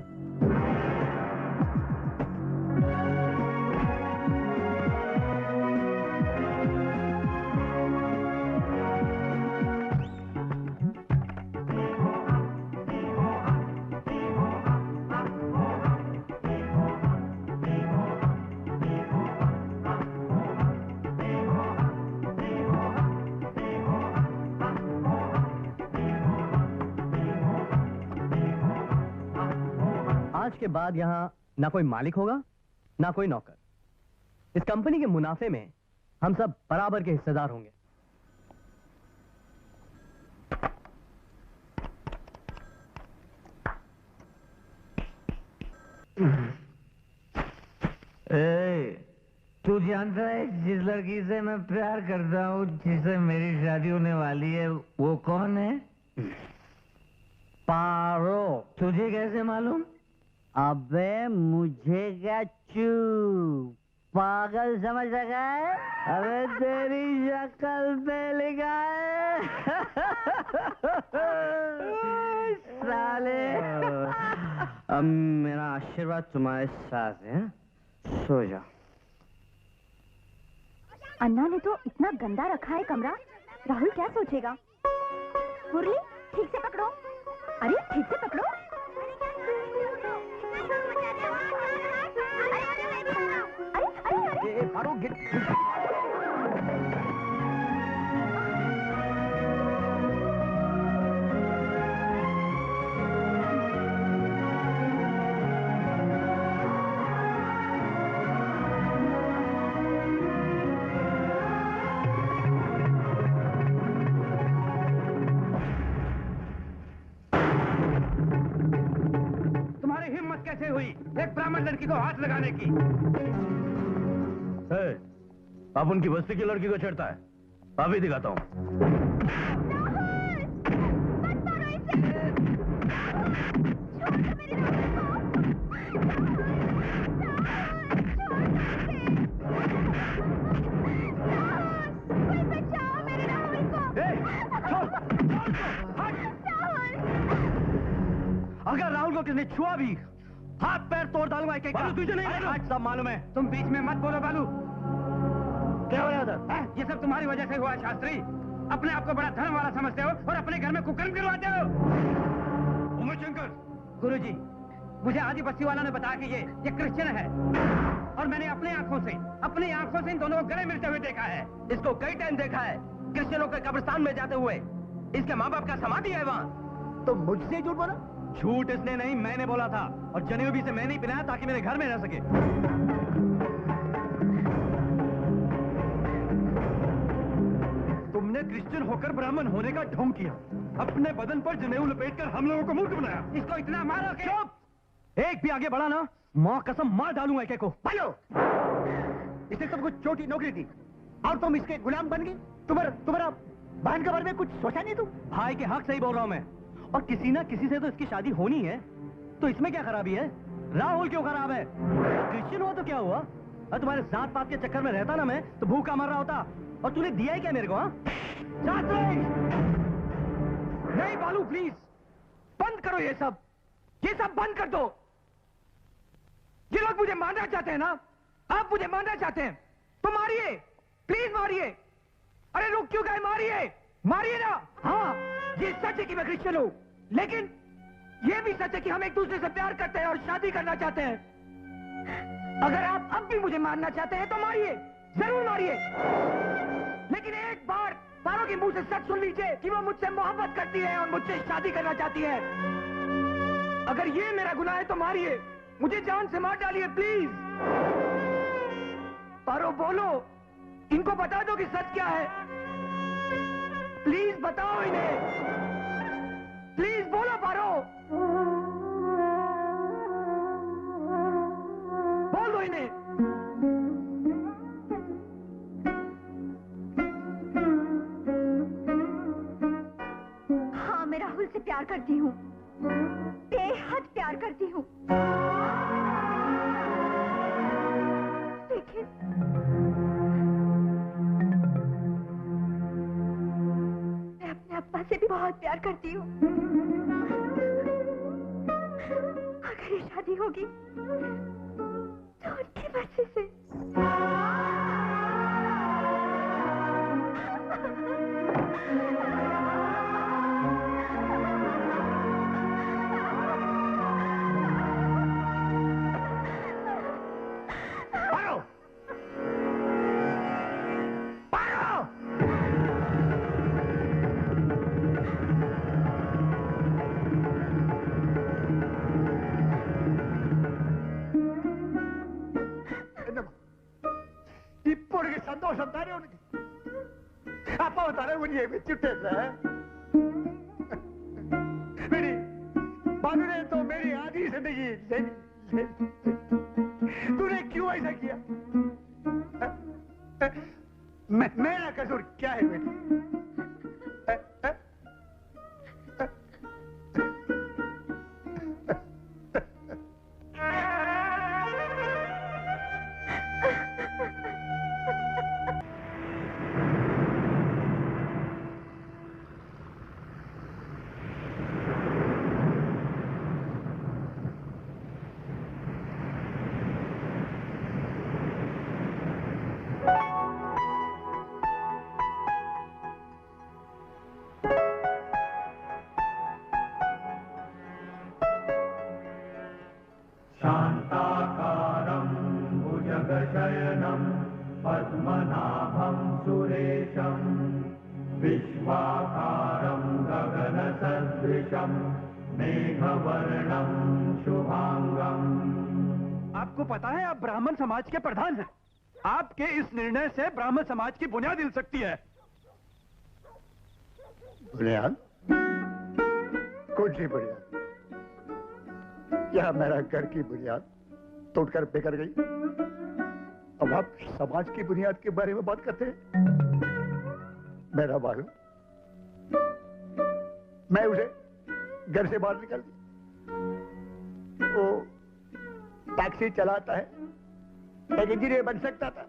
आज के बाद यहाँ ना कोई मालिक होगा ना कोई नौकर। इस कंपनी के मुनाफे में हम सब बराबर के हिस्सेदार होंगे। तू जानता है जिस लड़की से मैं प्यार करता हूँ, जिससे मेरी शादी होने वाली है, वो कौन है? पारो। तुझे कैसे मालूम? अबे मुझे क्या चू पागल समझ रखा है? अबे तेरी शक्ल पे लिखा है। साले। अब मेरा आशीर्वाद तुम्हारे साथ है। सो जाओ। अन्ना ने तो इतना गंदा रखा है कमरा, राहुल क्या सोचेगा? मुरली ठीक से पकड़ो। अरे ठीक से पकड़ो। अरे फारूक गिर। तुम्हारी हिम्मत कैसे हुई एक ब्राह्मण लड़की को हाथ लगाने की? आप उनकी बस्ती की लड़की को छेड़ता है? अभी दिखाता हूँ। अगर राहुल को किसने छुआ भी हाथ पैर तोड़ डालूंगा। तुझे नहीं आज सब मालूम है। तुम बीच में मत बोलो बालू। क्या हो रहा है? ये सब तुम्हारी वजह से हुआ शास्त्री। अपने आप को बड़ा धर्म वाला समझते हो और अपने घर में कुकर्म करवाते हो। उमेश शंकर। गुरुजी, मुझे आदि बस्ती वाला ने बताया कि ये क्रिश्चियन है और मैंने अपनी आंखों से इन दोनों को गले मिलते हुए देखा है। इसको कई टाइम देखा है क्रिश्चियनों के कब्रिस्तान में जाते हुए। इसके माँ बाप का समाधि है वहाँ। तो मुझसे झूठ बोला? झूठ इसने नहीं, मैंने बोला था। और जनेऊ भी से मैंने ही पिलाया ताकि मेरे घर में रह सके। तुमने क्रिश्चियन होकर ब्राह्मण होने का ढोंग किया। अपने बदन पर जनेऊ लपेटकर हम लोगों को मूर्ख बनाया। इसको इतना मारो कि चुप! एक भी आगे बढ़ा ना, माँ कसम मार डालूंगा एक को। बोलो। इसे सब कुछ छोटी नौकरी थी और तुम इसके गुलाम बन गए। तुम्हारा बहन के बारे में कुछ सोचा नहीं तुम? भाई के हक से ही बोल रहा हूं मैं। और किसी ना किसी से तो इसकी शादी होनी है, तो इसमें क्या खराबी है? राहुल क्यों खराब है? क्रिश्चियन हुआ तो क्या हुआ? और तुम्हारे जात पात के चक्कर में रहता ना मैं, तो भूखा मर रहा होता। और तूने दिया ही क्या मेरे को? नहीं बालू, प्लीज बंद करो ये सब बंद कर दो। ये लोग मुझे मारना चाहते हैं ना? आप मुझे मारना चाहते हैं तो मारिए, प्लीज मारिए। अरे रुक क्यों गए? मारिए ना। हाँ, ये सच है कि मैं क्रिश्चियन हूं, लेकिन ये भी सच है कि हम एक दूसरे से प्यार करते हैं और शादी करना चाहते हैं। अगर आप अब भी मुझे मारना चाहते हैं तो मारिए, जरूर मारिए, लेकिन एक बार पारो के मुंह से सच सुन लीजिए कि वो मुझसे मोहब्बत करती है और मुझसे शादी करना चाहती है। अगर ये मेरा गुनाह है तो मारिए, मुझे जान से मार डालिए प्लीज। पारो बोलो, इनको बता दो कि सच क्या है। प्लीज बताओ इन्हें, प्लीज बोलो पारो, बोल दो इन्हें। हाँ, मैं राहुल से प्यार करती हूँ, बेहद प्यार करती हूँ। लेकिन मैं अपने अब्बा से भी बहुत प्यार करती हूँ। अगर ये शादी होगी तो उनकी मर्जी से। ಸಂತೋಷ ಅಂತಾನೆ ಅವನಿಗೆ ಅಪ್ಪ ಅವತಾನೆ ಅವನಿಗೆ ಬೆಚ್ಚಿಟ್ಟಿಲ್ಲ मेरी बानू ने तो मेरी आधी जिंदगी ले ली। तूने क्यों ऐसा किया? मेरा कसूर क्या है बेटी? पद्मनाभं सुरेशं विश्वाकारं गगनसदृशं मेघवर्णं शुभांगम्। आपको पता है आप ब्राह्मण समाज के प्रधान हैं। आपके इस निर्णय से ब्राह्मण समाज की बुनियाद हिल सकती है। बुनियाद? कौन सी बुनियाद? क्या मेरा घर की बुनियाद तोड़कर बेकर गई? अब आप समाज की बुनियाद के बारे में बात करते हैं। मेरा बालू, मैं उसे घर से बाहर निकाल दी। वो टैक्सी चलाता है, एक इंजीनियर बन सकता था।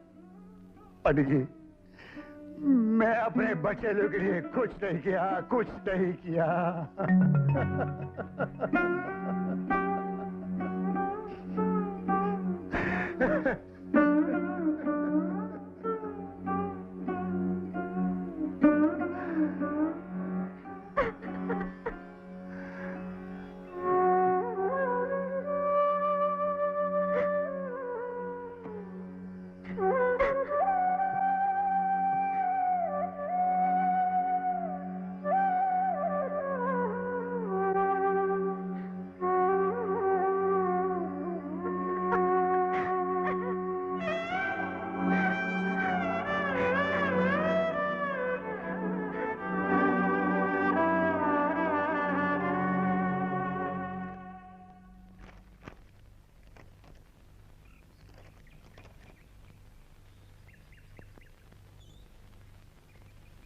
पंडित जी, मैं अपने बच्चे लोगों के लिए कुछ नहीं किया, कुछ नहीं किया।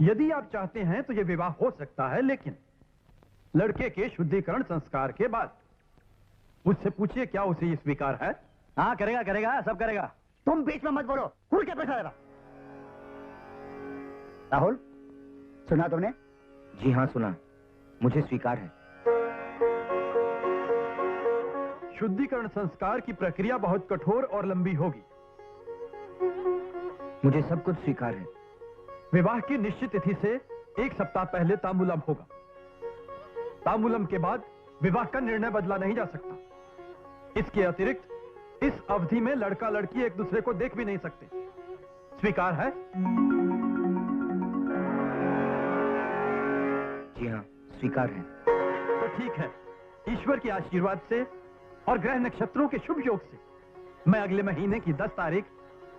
यदि आप चाहते हैं तो यह विवाह हो सकता है, लेकिन लड़के के शुद्धिकरण संस्कार के बाद। उससे पूछिए क्या उसे ये स्वीकार है? हाँ करेगा करेगा, सब करेगा। तुम बीच में मत बोलो, खुल के पैसा देना। राहुल, सुना तुमने? जी हाँ सुना, मुझे स्वीकार है। शुद्धिकरण संस्कार की प्रक्रिया बहुत कठोर और लंबी होगी। मुझे सब कुछ स्वीकार है। विवाह की निश्चित तिथि से 1 सप्ताह पहले तांबूलम होगा। तांबूलम के बाद विवाह का निर्णय बदला नहीं जा सकता। इसके अतिरिक्त इस अवधि में लड़का लड़की एक दूसरे को देख भी नहीं सकते। स्वीकार है? जी हाँ, स्वीकार है। तो ठीक है, ईश्वर के आशीर्वाद से और ग्रह नक्षत्रों के शुभ योग से मैं अगले महीने की 10 तारीख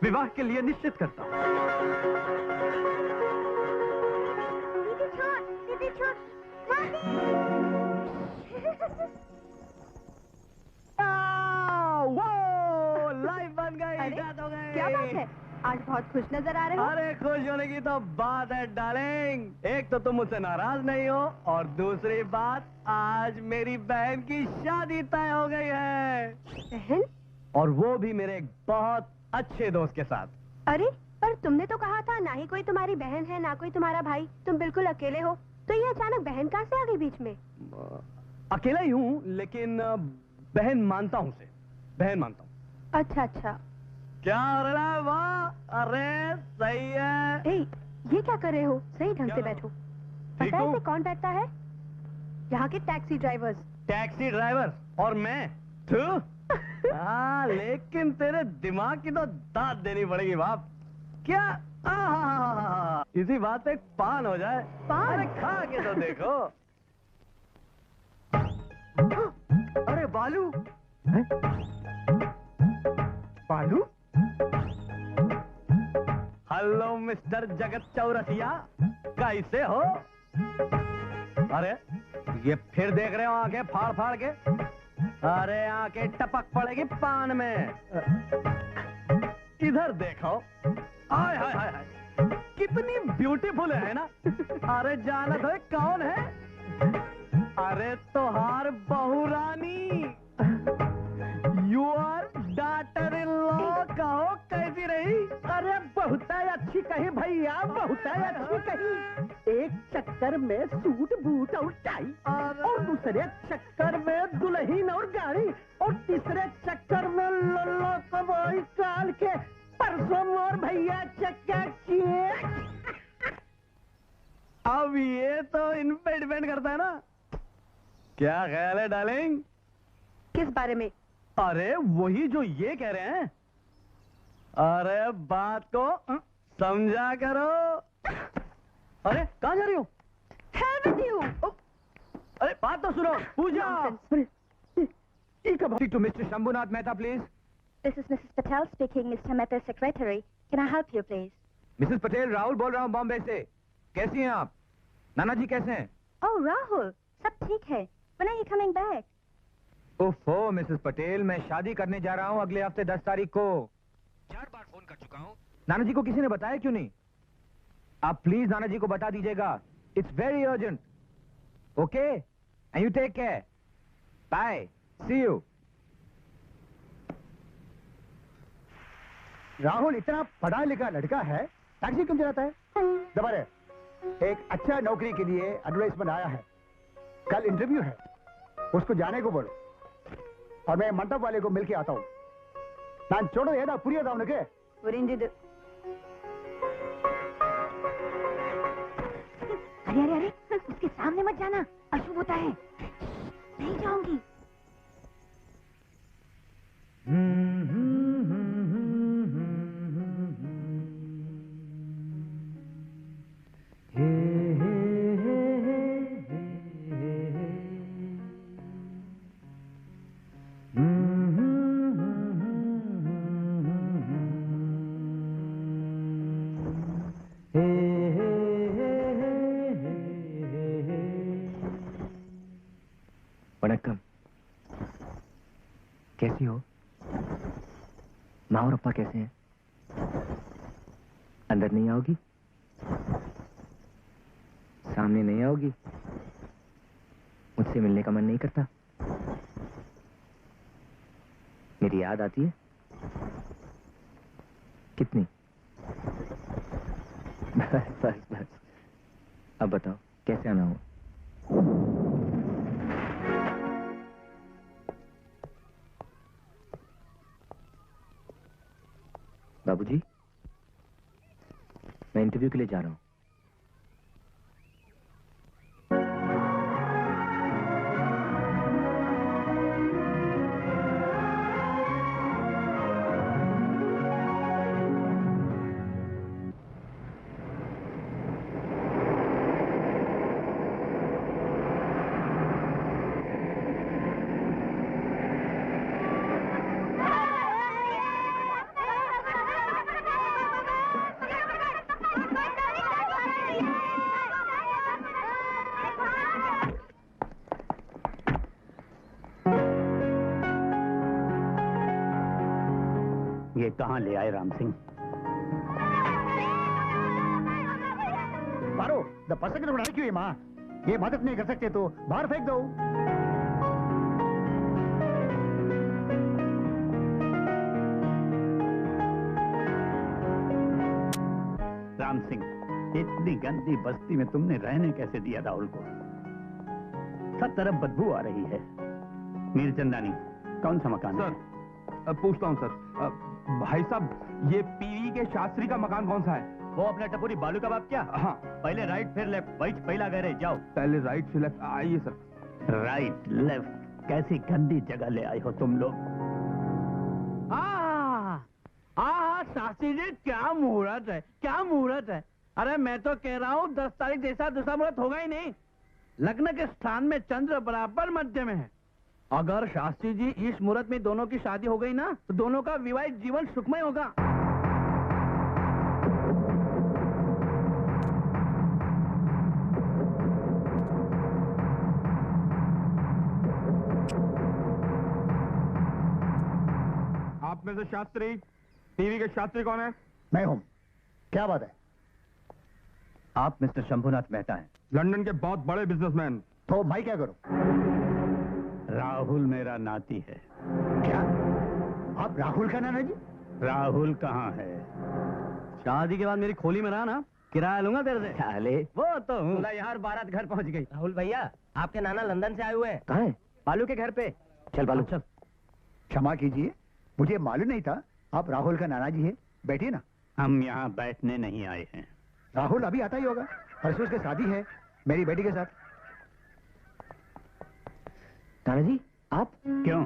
विवाह के लिए निश्चित करता हूँ। दीदी छोड़, लाइफ बन गई, इजाद हो गई। क्या बात है, आज बहुत खुश नजर आ रहे हो। अरे खुश होने की तो बात है डार्लिंग। एक तो तुम मुझसे नाराज नहीं हो और दूसरी बात, आज मेरी बहन की शादी तय हो गई है। बहन? और वो भी मेरे एक बहुत अच्छे दोस्त के साथ। अरे पर तुमने तो कहा था ना ही कोई तुम्हारी बहन है ना कोई तुम्हारा भाई, तुम बिल्कुल अकेले हो, तो ये अचानक बहन कहाँ से आ गई बीच में? अकेला ही हूँ, लेकिन बहन मानता हूँ उसे, बहन मानता हूँ। अच्छा अच्छा। क्या हो रहा है? वाह, अरे सही है। ए, ये क्या कर रहे हो? सही ढंग से बैठो। पता है इसे कौन बैठता है? यहाँ के टैक्सी ड्राइवर्स। Taxi driver? और मैं? तू? हाँ, लेकिन तेरे दिमाग की तो दाद देनी पड़ेगी बाप। क्या? इसी बात पे एक पान हो जाए। पान? अरे खा के तो देखो। अरे बालू, बालू? हेलो मिस्टर जगत चौरसिया, कैसे हो? अरे ये फिर देख रहे हो आंखें फाड़ फाड़ के? अरे आंखें टपक पड़ेगी पान में। इधर देखो, हाय हाय हाय हाय, कितनी ब्यूटीफुल है ना? अरे जानत हो कौन है? अरे तोहार बहू रानी, यूर डॉटर इन लॉ। कहो कैसी रही? अरे बहुत अच्छी कही भैया, बहुत अच्छी कही। एक चक्कर में सूट बूट और टाई, और दूसरे चक्कर में दुल्हन और गाड़ी, और तीसरे चक्कर में लल्ला कबाई काल के परसों मोर भैया चक्का किए। अब ये तो इन पे डिपेंड करता है ना। क्या ख्याल है डार्लिंग? किस बारे में? अरे वही जो ये कह रहे हैं। अरे बात को समझा करो। अरे कहाँ जा रही हो? अरे बात तो सुनो, पूजा। To Mr. Shambhunath Mehta, please. This is Mrs. Patel speaking, Mr. Mehta's secretary. Can I help you, please? Mrs. Patel, Rahul बोल रहा हूँ बॉम्बे से। कैसी हैं आप? नाना जी कैसे हैं? Oh, Rahul, सब ठीक है. When are you coming back? ओफो मिसेस पटेल, मैं शादी करने जा रहा हूँ अगले हफ्ते 10 तारीख को। 4 बार फोन कर चुका हूँ। नाना जी को किसी ने बताया क्यों नहीं? आप प्लीज नाना जी को बता दीजिएगा। It's very urgent. Okay, and you take care. Bye, see you. Rahul इतना पढ़ा लिखा लड़का है, टैक्सी क्यों चलाता है? जबर है। एक अच्छा नौकरी के लिए एडवर्टाइजमेंट आया है, कल इंटरव्यू है, उसको जाने को बोलो और मैं मंडप वाले को मिलके आता हूँ। नान छोड़ो ये ना पुरियदा उनके अरे अरे अरे, उसके सामने मत जाना, अशुभ होता है। नहीं जाऊंगी। वनक्कम, कैसी हो? माँ और अप्पा कैसे हैं? अंदर नहीं आओगी? सामने नहीं आओगी? मुझसे मिलने का मन नहीं करता? मेरी याद आती है? कितनी? बस बस बस, अब बताओ कैसे आना हुआ? बाबूजी, मैं इंटरव्यू के लिए जा रहा हूं। ये कहाँ ले आए राम सिंह? मारो द पर्सन को उड़ाने क्यों है माँ? ये मदद नहीं कर सकते तो बाहर फेंक दो। राम सिंह, इतनी गंदी बस्ती में तुमने रहने कैसे दिया राहुल को? सब तरफ बदबू आ रही है। मीरचंदानी, कौन सा मकान है? सर पूछता हूँ सर, भाई साहब ये पीवी के शास्त्री का मकान कौन सा है? वो अपना टपुरी बालू का बाप क्या? हाँ। पहले राइट फिर लेफ्ट, वही पहला घर है, जाओ। पहले राइट फिर लेफ्ट, आइए सर। राइट लेफ्ट, कैसी गंदी जगह ले आए हो तुम लोग। शास्त्री जी, क्या मुहूर्त है, क्या मुहूर्त है। अरे मैं तो कह रहा हूँ 10 तारीख जैसा दूसरा मुहूर्त होगा ही नहीं। लग्न के स्थान में चंद्र बराबर मध्य में है। अगर शास्त्री जी इस मुहूर्त में दोनों की शादी हो गई ना, तो दोनों का विवाहित जीवन सुखमय होगा। आप में से शास्त्री, टीवी के शास्त्री कौन है? मैं हूँ। क्या बात है? आप मिस्टर शंभुनाथ मेहता हैं, लंदन के बहुत बड़े बिजनेसमैन। तो मैं क्या करूं? राहुल मेरा नाती है। क्या आप राहुल का नाना जी? राहुल कहाँ है? शादी के बाद मेरी खोली में रहा ना, किराया लूंगा तेरे से। साले वो तो हूँ। यार बारात घर पहुंच गई। राहुल भैया, आपके नाना लंदन से आए हुए हैं। कहाँ है? बालू के घर पे। चल बालू चल। क्षमा कीजिए, मुझे मालूम नहीं था आप राहुल का नाना जी है। बैठिए ना। हम यहाँ बैठने नहीं आए हैं। राहुल अभी आता ही होगा, परसों उसकी शादी है मेरी बेटी के साथ। नाना जी आप? क्यों,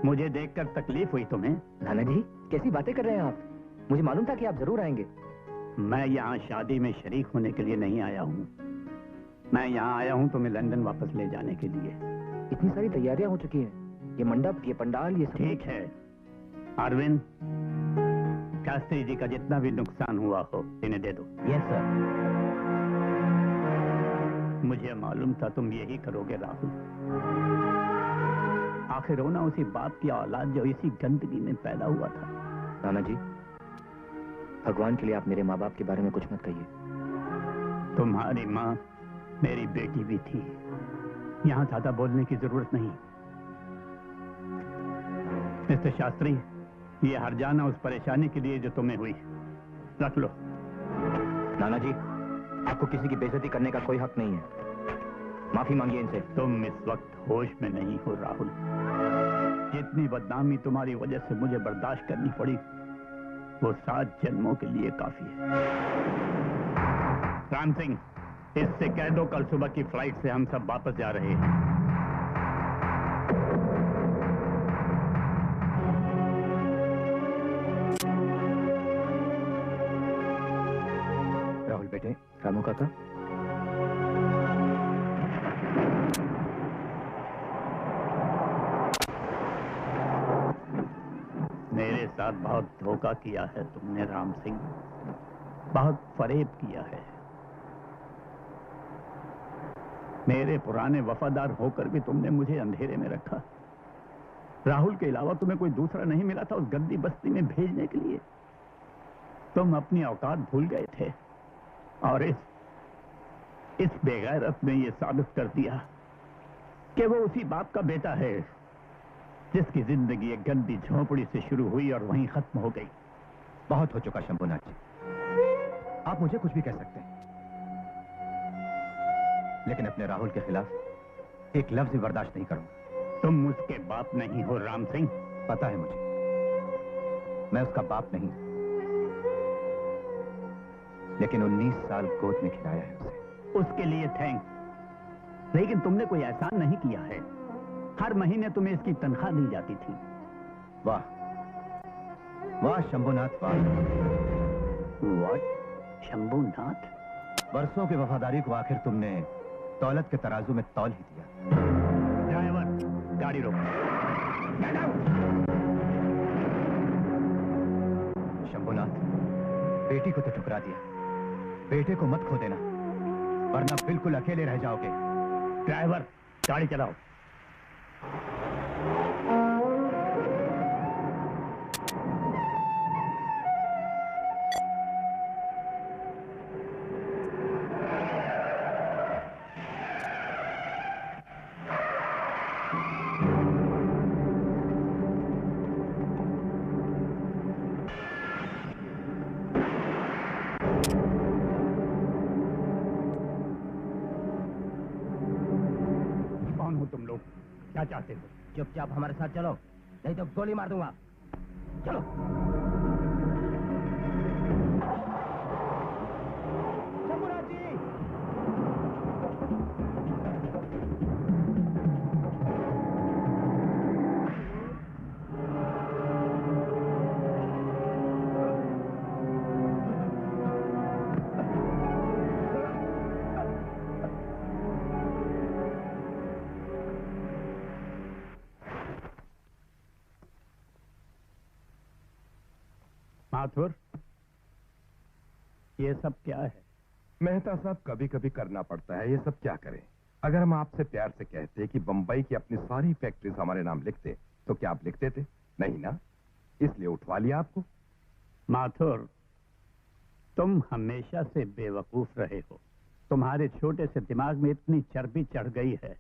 मुझे देखकर तकलीफ हुई तुम्हें? नाना जी कैसी बातें कर रहे हैं आप? मुझे मालूम था कि आप जरूर आएंगे। मैं यहाँ शादी में शरीक होने के लिए नहीं आया हूँ। मैं यहाँ आया हूँ तुम्हें लंदन वापस ले जाने के लिए। इतनी सारी तैयारियां हो चुकी हैं, ये मंडप, ये पंडाल, ये सब। ठीक है अरविंद, शास्त्री जी का जितना भी नुकसान हुआ हो इन्हें दे दो। Yes sir. मुझे मालूम था तुम यही करोगे राहुल। आखिर रोना उसी बाप की औलाद जो इसी गंदगी में पैदा हुआ था। नाना जी भगवान के लिए आप मेरे माँ बाप के बारे में कुछ मत कहिए। तुम्हारी माँ मेरी बेटी भी थी, यहाँ ज्यादा बोलने की जरूरत नहीं। मिस्टर शास्त्री, ये हर्जाना उस परेशानी के लिए जो तुम्हें हुई, रख लो। नाना जी आपको किसी की बेइज्जती करने का कोई हक नहीं है, माफी मांगिए इनसे। तुम इस वक्त होश में नहीं हो राहुल। जितनी बदनामी तुम्हारी वजह से मुझे बर्दाश्त करनी पड़ी, वो 7 जन्मों के लिए काफी है। राम सिंह, इससे कह दो कल सुबह की फ्लाइट से हम सब वापस जा रहे हैं। राहुल बेटे, रामू काका, मेरे साथ बहुत धोखा किया है तुमने राम सिंह, बहुत फरेब किया है। मेरे पुराने वफादार होकर भी तुमने मुझे अंधेरे में रखा। राहुल के अलावा तुम्हें कोई दूसरा नहीं मिला था उस गंदी बस्ती में भेजने के लिए। तुम अपनी औकात भूल गए थे और इस बेगैरत ने यह साबित कर दिया कि वो उसी बाप का बेटा है जिसकी जिंदगी एक गंदी झोंपड़ी से शुरू हुई और वहीं खत्म हो गई। बहुत हो चुका शंभुनाथ जी, आप मुझे कुछ भी कह सकते हैं, लेकिन अपने राहुल के खिलाफ एक लफ्ज भी बर्दाश्त नहीं करूंगा। तुम उसके बाप नहीं हो राम सिंह। पता है मुझे, मैं उसका बाप नहीं, लेकिन 19 साल गोद में खिलाया है उसे। उसके लिए थैंक्स, लेकिन तुमने कोई एहसान नहीं किया है। हर महीने तुम्हें इसकी तनख्वाह दी जाती थी। वाह वाह शंभुनाथ, वाह। शंभुनाथ, बरसों की वफादारी को आखिर तुमने दौलत के तराजू में तौल ही दिया। ड्राइवर, गाड़ी रोक। शंभुनाथ, बेटी को तो ठुकरा दिया, बेटे को मत खो देना, वरना बिल्कुल अकेले रह जाओगे। ड्राइवर, गाड़ी चलाओ। तुम लोग? क्या चाहते हो? चुपचाप हमारे साथ चलो, नहीं तो गोली मार दूंगा। चलो। शंभूनाथ जी! माथुर, ये सब क्या है? मेहता साहब, कभी कभी करना पड़ता है, ये सब क्या करें। अगर हम आपसे प्यार से कहते कि बंबई की अपनी सारी फैक्ट्रीज हमारे नाम लिखते, तो क्या आप लिखते थे? नहीं ना, इसलिए उठवा लिया आपको। माथुर, तुम हमेशा से बेवकूफ रहे हो। तुम्हारे छोटे से दिमाग में इतनी चर्बी चढ़ गई है,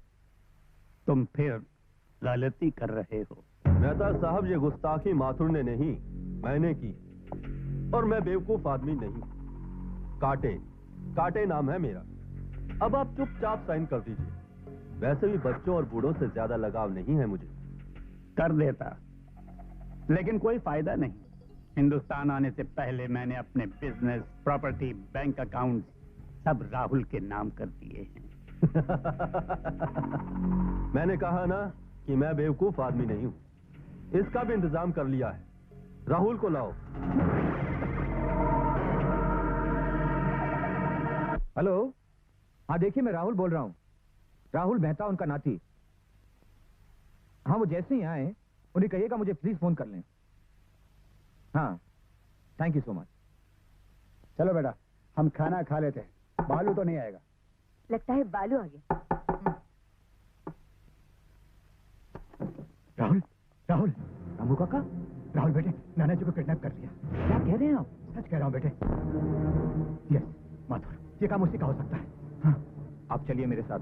तुम फिर गलती कर रहे हो। मेहता साहब, ये गुस्ताखी माथुर ने नहीं, मैंने की, और मैं बेवकूफ आदमी नहीं। काटे काटे नाम है मेरा। अब आप चुपचाप साइन कर दीजिए। वैसे भी बच्चों और बूढ़ों से ज्यादा लगाव नहीं है मुझे। कर देता, लेकिन कोई फायदा नहीं। हिंदुस्तान आने से पहले मैंने अपने बिजनेस, प्रॉपर्टी, बैंक अकाउंट सब राहुल के नाम कर दिए हैं। मैंने कहा ना कि मैं बेवकूफ आदमी नहीं हूं। इसका भी इंतजाम कर लिया है। राहुल को लाओ। हेलो, हाँ देखिए, मैं राहुल बोल रहा हूँ। राहुल मेहता उनका नाती। हाँ, वो जैसे ही आए उन्हें कहिएगा मुझे प्लीज फोन कर लें। हाँ, थैंक यू सो मच। चलो बेटा, हम खाना खा लेते हैं। बालू तो नहीं आएगा? लगता है बालू आ गया। राहुल, राहुल, रामू काका, राहुल बेटे, नाना जी को किडनैप कर लिया। क्या कह रहे हैं आप? सच कह रहा हूँ बेटे। यस माथुर, ये काम उसी का हो सकता है। हाँ, आप चलिए मेरे साथ।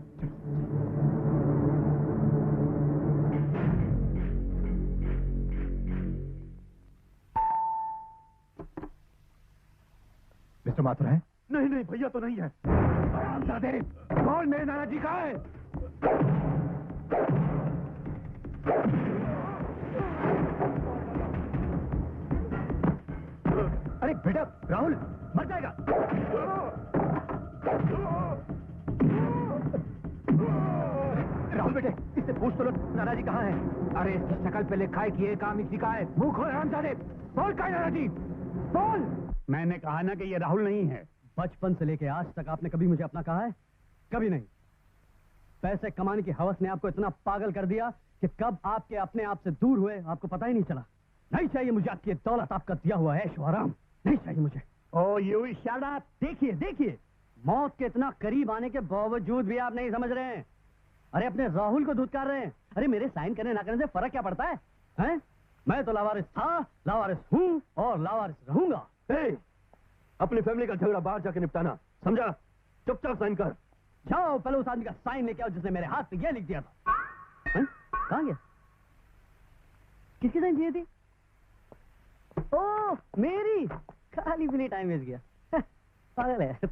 मिस्टर माथुर है? नहीं नहीं भैया तो नहीं है। कौन मेरे नाना जी कहाँ है? अरे बेटा, राहुल मर जाएगा। राहुल बेटे, इससे पूछ तो लो नाना जी कहाँ है। अरे इसकी शक्ल पे लिखा है कि ये काम इसी का है। मुंह खोल हरामजादे, बोल कहाँ है नाना जी, बोल। मैंने कहा ना कि ये राहुल नहीं है। बचपन से लेके आज तक आपने कभी मुझे अपना कहा है? कभी नहीं। पैसे कमाने की हवस ने आपको इतना पागल कर दिया कि कब आपके अपने आप से दूर हुए आपको पता ही नहीं चला। नहीं चाहिए मुझे आपकी दौलत, आपका दिया हुआ ऐश व आराम नहीं चाहिए मुझे। ओ यू शट अप। देखिए देखिए, मौत के इतना करीब आने के बावजूद भी आप नहीं समझ रहे हैं। अरे अपने राहुल को धुतकार रहे हैं। अरे मेरे साइन करने ना करने से फर्क क्या पड़ता है, हैं? मैं तो लावारिस था, लावारिस हूँ और लावारिस रहूंगा। अपनी फैमिली का झगड़ा बाहर जाके निपटाना, समझा? चुपचाप साइन कर। जाओ पहले उस आदमी का साइन लेके आओ जिसने मेरे हाथ पे ये लिख दिया था। कहाँ गया? किसकी साइन चाहिए थी? ओह मेरी, खाली पीली टाइम वेस्ट गया। पागल है। खुश?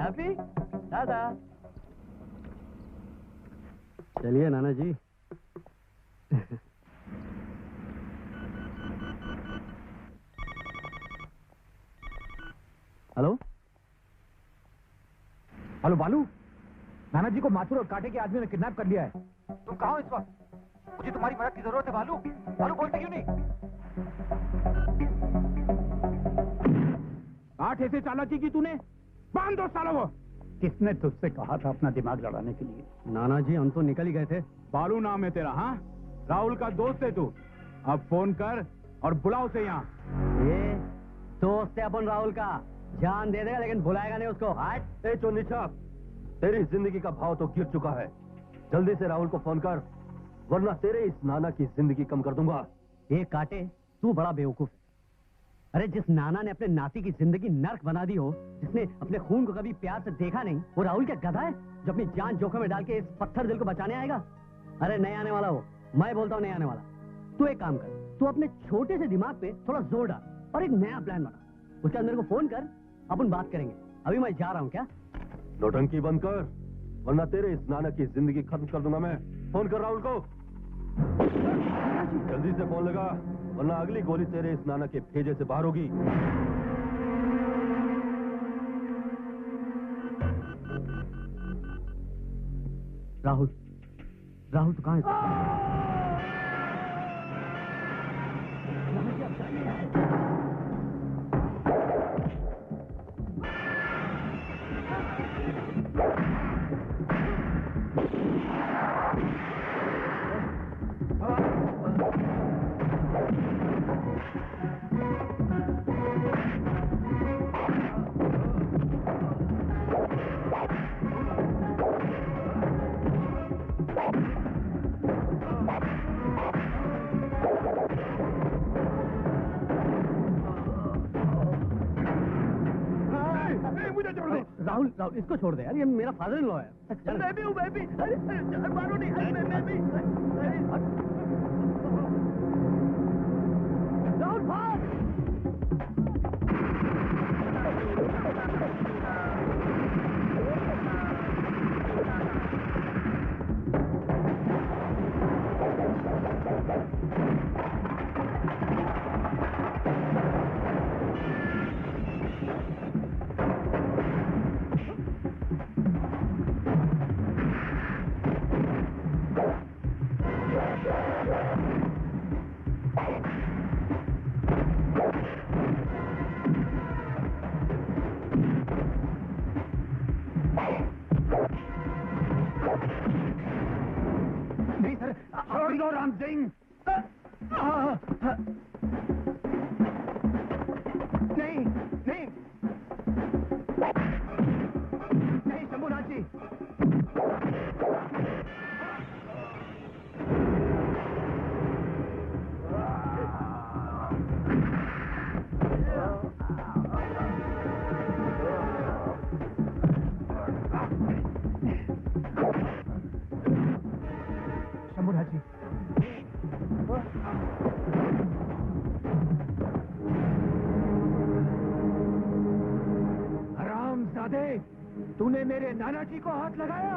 हैप्पी? दादा चलिए नाना जी। हेलो हेलो बालू, नाना जी को माथुर और कांटे के आदमी ने किडनैप कर लिया है। तुम कहाँ हो इस वक्त? मुझे तुम्हारी मदद की जरूरत है बालू। बालू बोलते क्यों नहीं? आठ ऐसे चालाकी की तूने? बांध दो सालों को। किसने तुझसे कहा था अपना दिमाग लड़ाने के लिए? नाना जी हम तो निकल ही गए थे। बालू नाम है तेरा? हाँ, राहुल का दोस्त है तू। अब फोन कर और बुलाओ उसे यहाँ। ये दोस्त है अपन राहुल का, जान दे देगा लेकिन बुलाएगा नहीं उसको। हट। ए चोन्नी छाप, तेरी जिंदगी का भाव तो गिर चुका है। जल्दी से राहुल को फोन कर, वरना तेरे इस नाना की जिंदगी कम कर दूंगा। ये काटे, तू बड़ा बेवकूफ है। अरे जिस नाना ने अपने नाती की जिंदगी नर्क बना दी हो, जिसने अपने खून को कभी प्यार से देखा नहीं, वो राहुल क्या गधा है जो अपनी जान जोखिम में डाल के इस पत्थर दिल को बचाने आएगा? अरे नहीं आने वाला वो, मैं बोलता हूँ नहीं आने वाला। तू एक काम कर, तू अपने छोटे से दिमाग पे थोड़ा जोर डाल और एक नया प्लान बना। उसके बाद मेरे को फोन कर, अपन बात करेंगे। अभी मैं जा रहा हूँ। क्या नौटंकी बंद कर, वरना तेरे इस नाना की जिंदगी खत्म कर दूंगा मैं। फोन कर राहुल को, जल्दी से फोन लगा, वरना अगली गोली तेरे इस नाना के भेजे से बाहर होगी। राहुल, राहुल तू कहाँ है? राहुल, राहुल इसको छोड़ दे यार, ये मेरा फादर इन लॉ है। मैं भी हूँ, मैं भी। अरे मारो नहीं, मैं भी। राहुल भाग। नहीं सर, छोड़ दो राम सिंह। नहीं नहीं नहीं शंभूनाथ जी। शंभूनाथ जी, हरामजादे, तूने मेरे नाना जी को हाथ लगाया।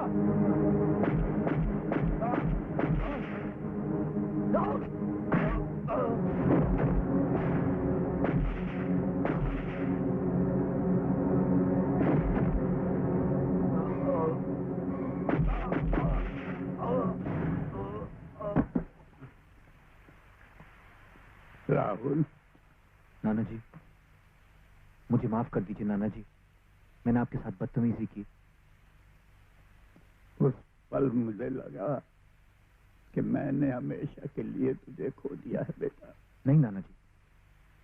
राहुल, नाना जी, मुझे माफ कर दीजिए नाना जी, मैंने आपके साथ बदतमीजी की। उस पल मुझे लगा कि मैंने हमेशा के लिए तुझे खो दिया है बेटा। नहीं नाना जी,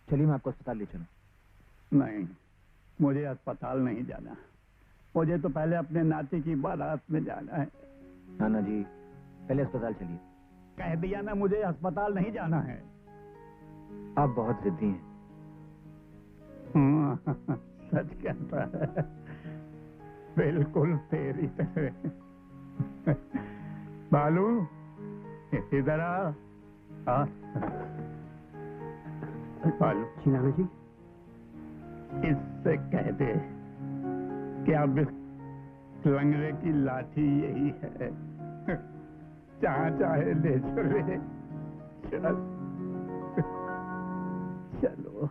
चलिए मैं आपको अस्पताल ले चलूं। नहीं, मुझे अस्पताल नहीं जाना। मुझे तो पहले अपने नाती की बारात में जाना है। नाना जी, पहले अस्पताल चलिए। कह दिया ना, मुझे अस्पताल नहीं जाना है। आप बहुत जिद्दी हैं। सच कहता है, बिल्कुल तेरी तरह। बालू, इधर आ। बालू जी नाना जी। इससे कह दे कि अब इस लंगड़े की लाठी यही है, जहां चाहे ले चले। चल चलो।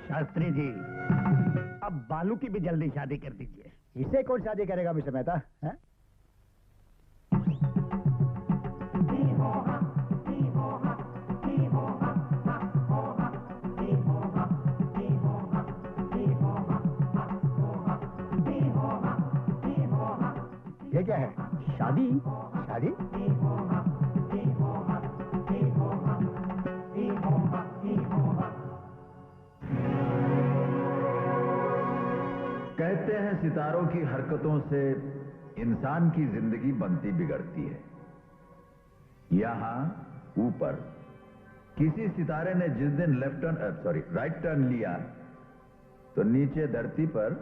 शास्त्री जी, अब बालू की भी जल्दी शादी कर दीजिए। इसे कौन शादी करेगा मिस्टर मेहता? है? ये क्या है? शादी? शादी? कहते हैं सितारों की हरकतों से इंसान की जिंदगी बनती बिगड़ती है। यहां ऊपर किसी सितारे ने जिस दिन लेफ्ट टर्न राइट टर्न लिया तो नीचे धरती पर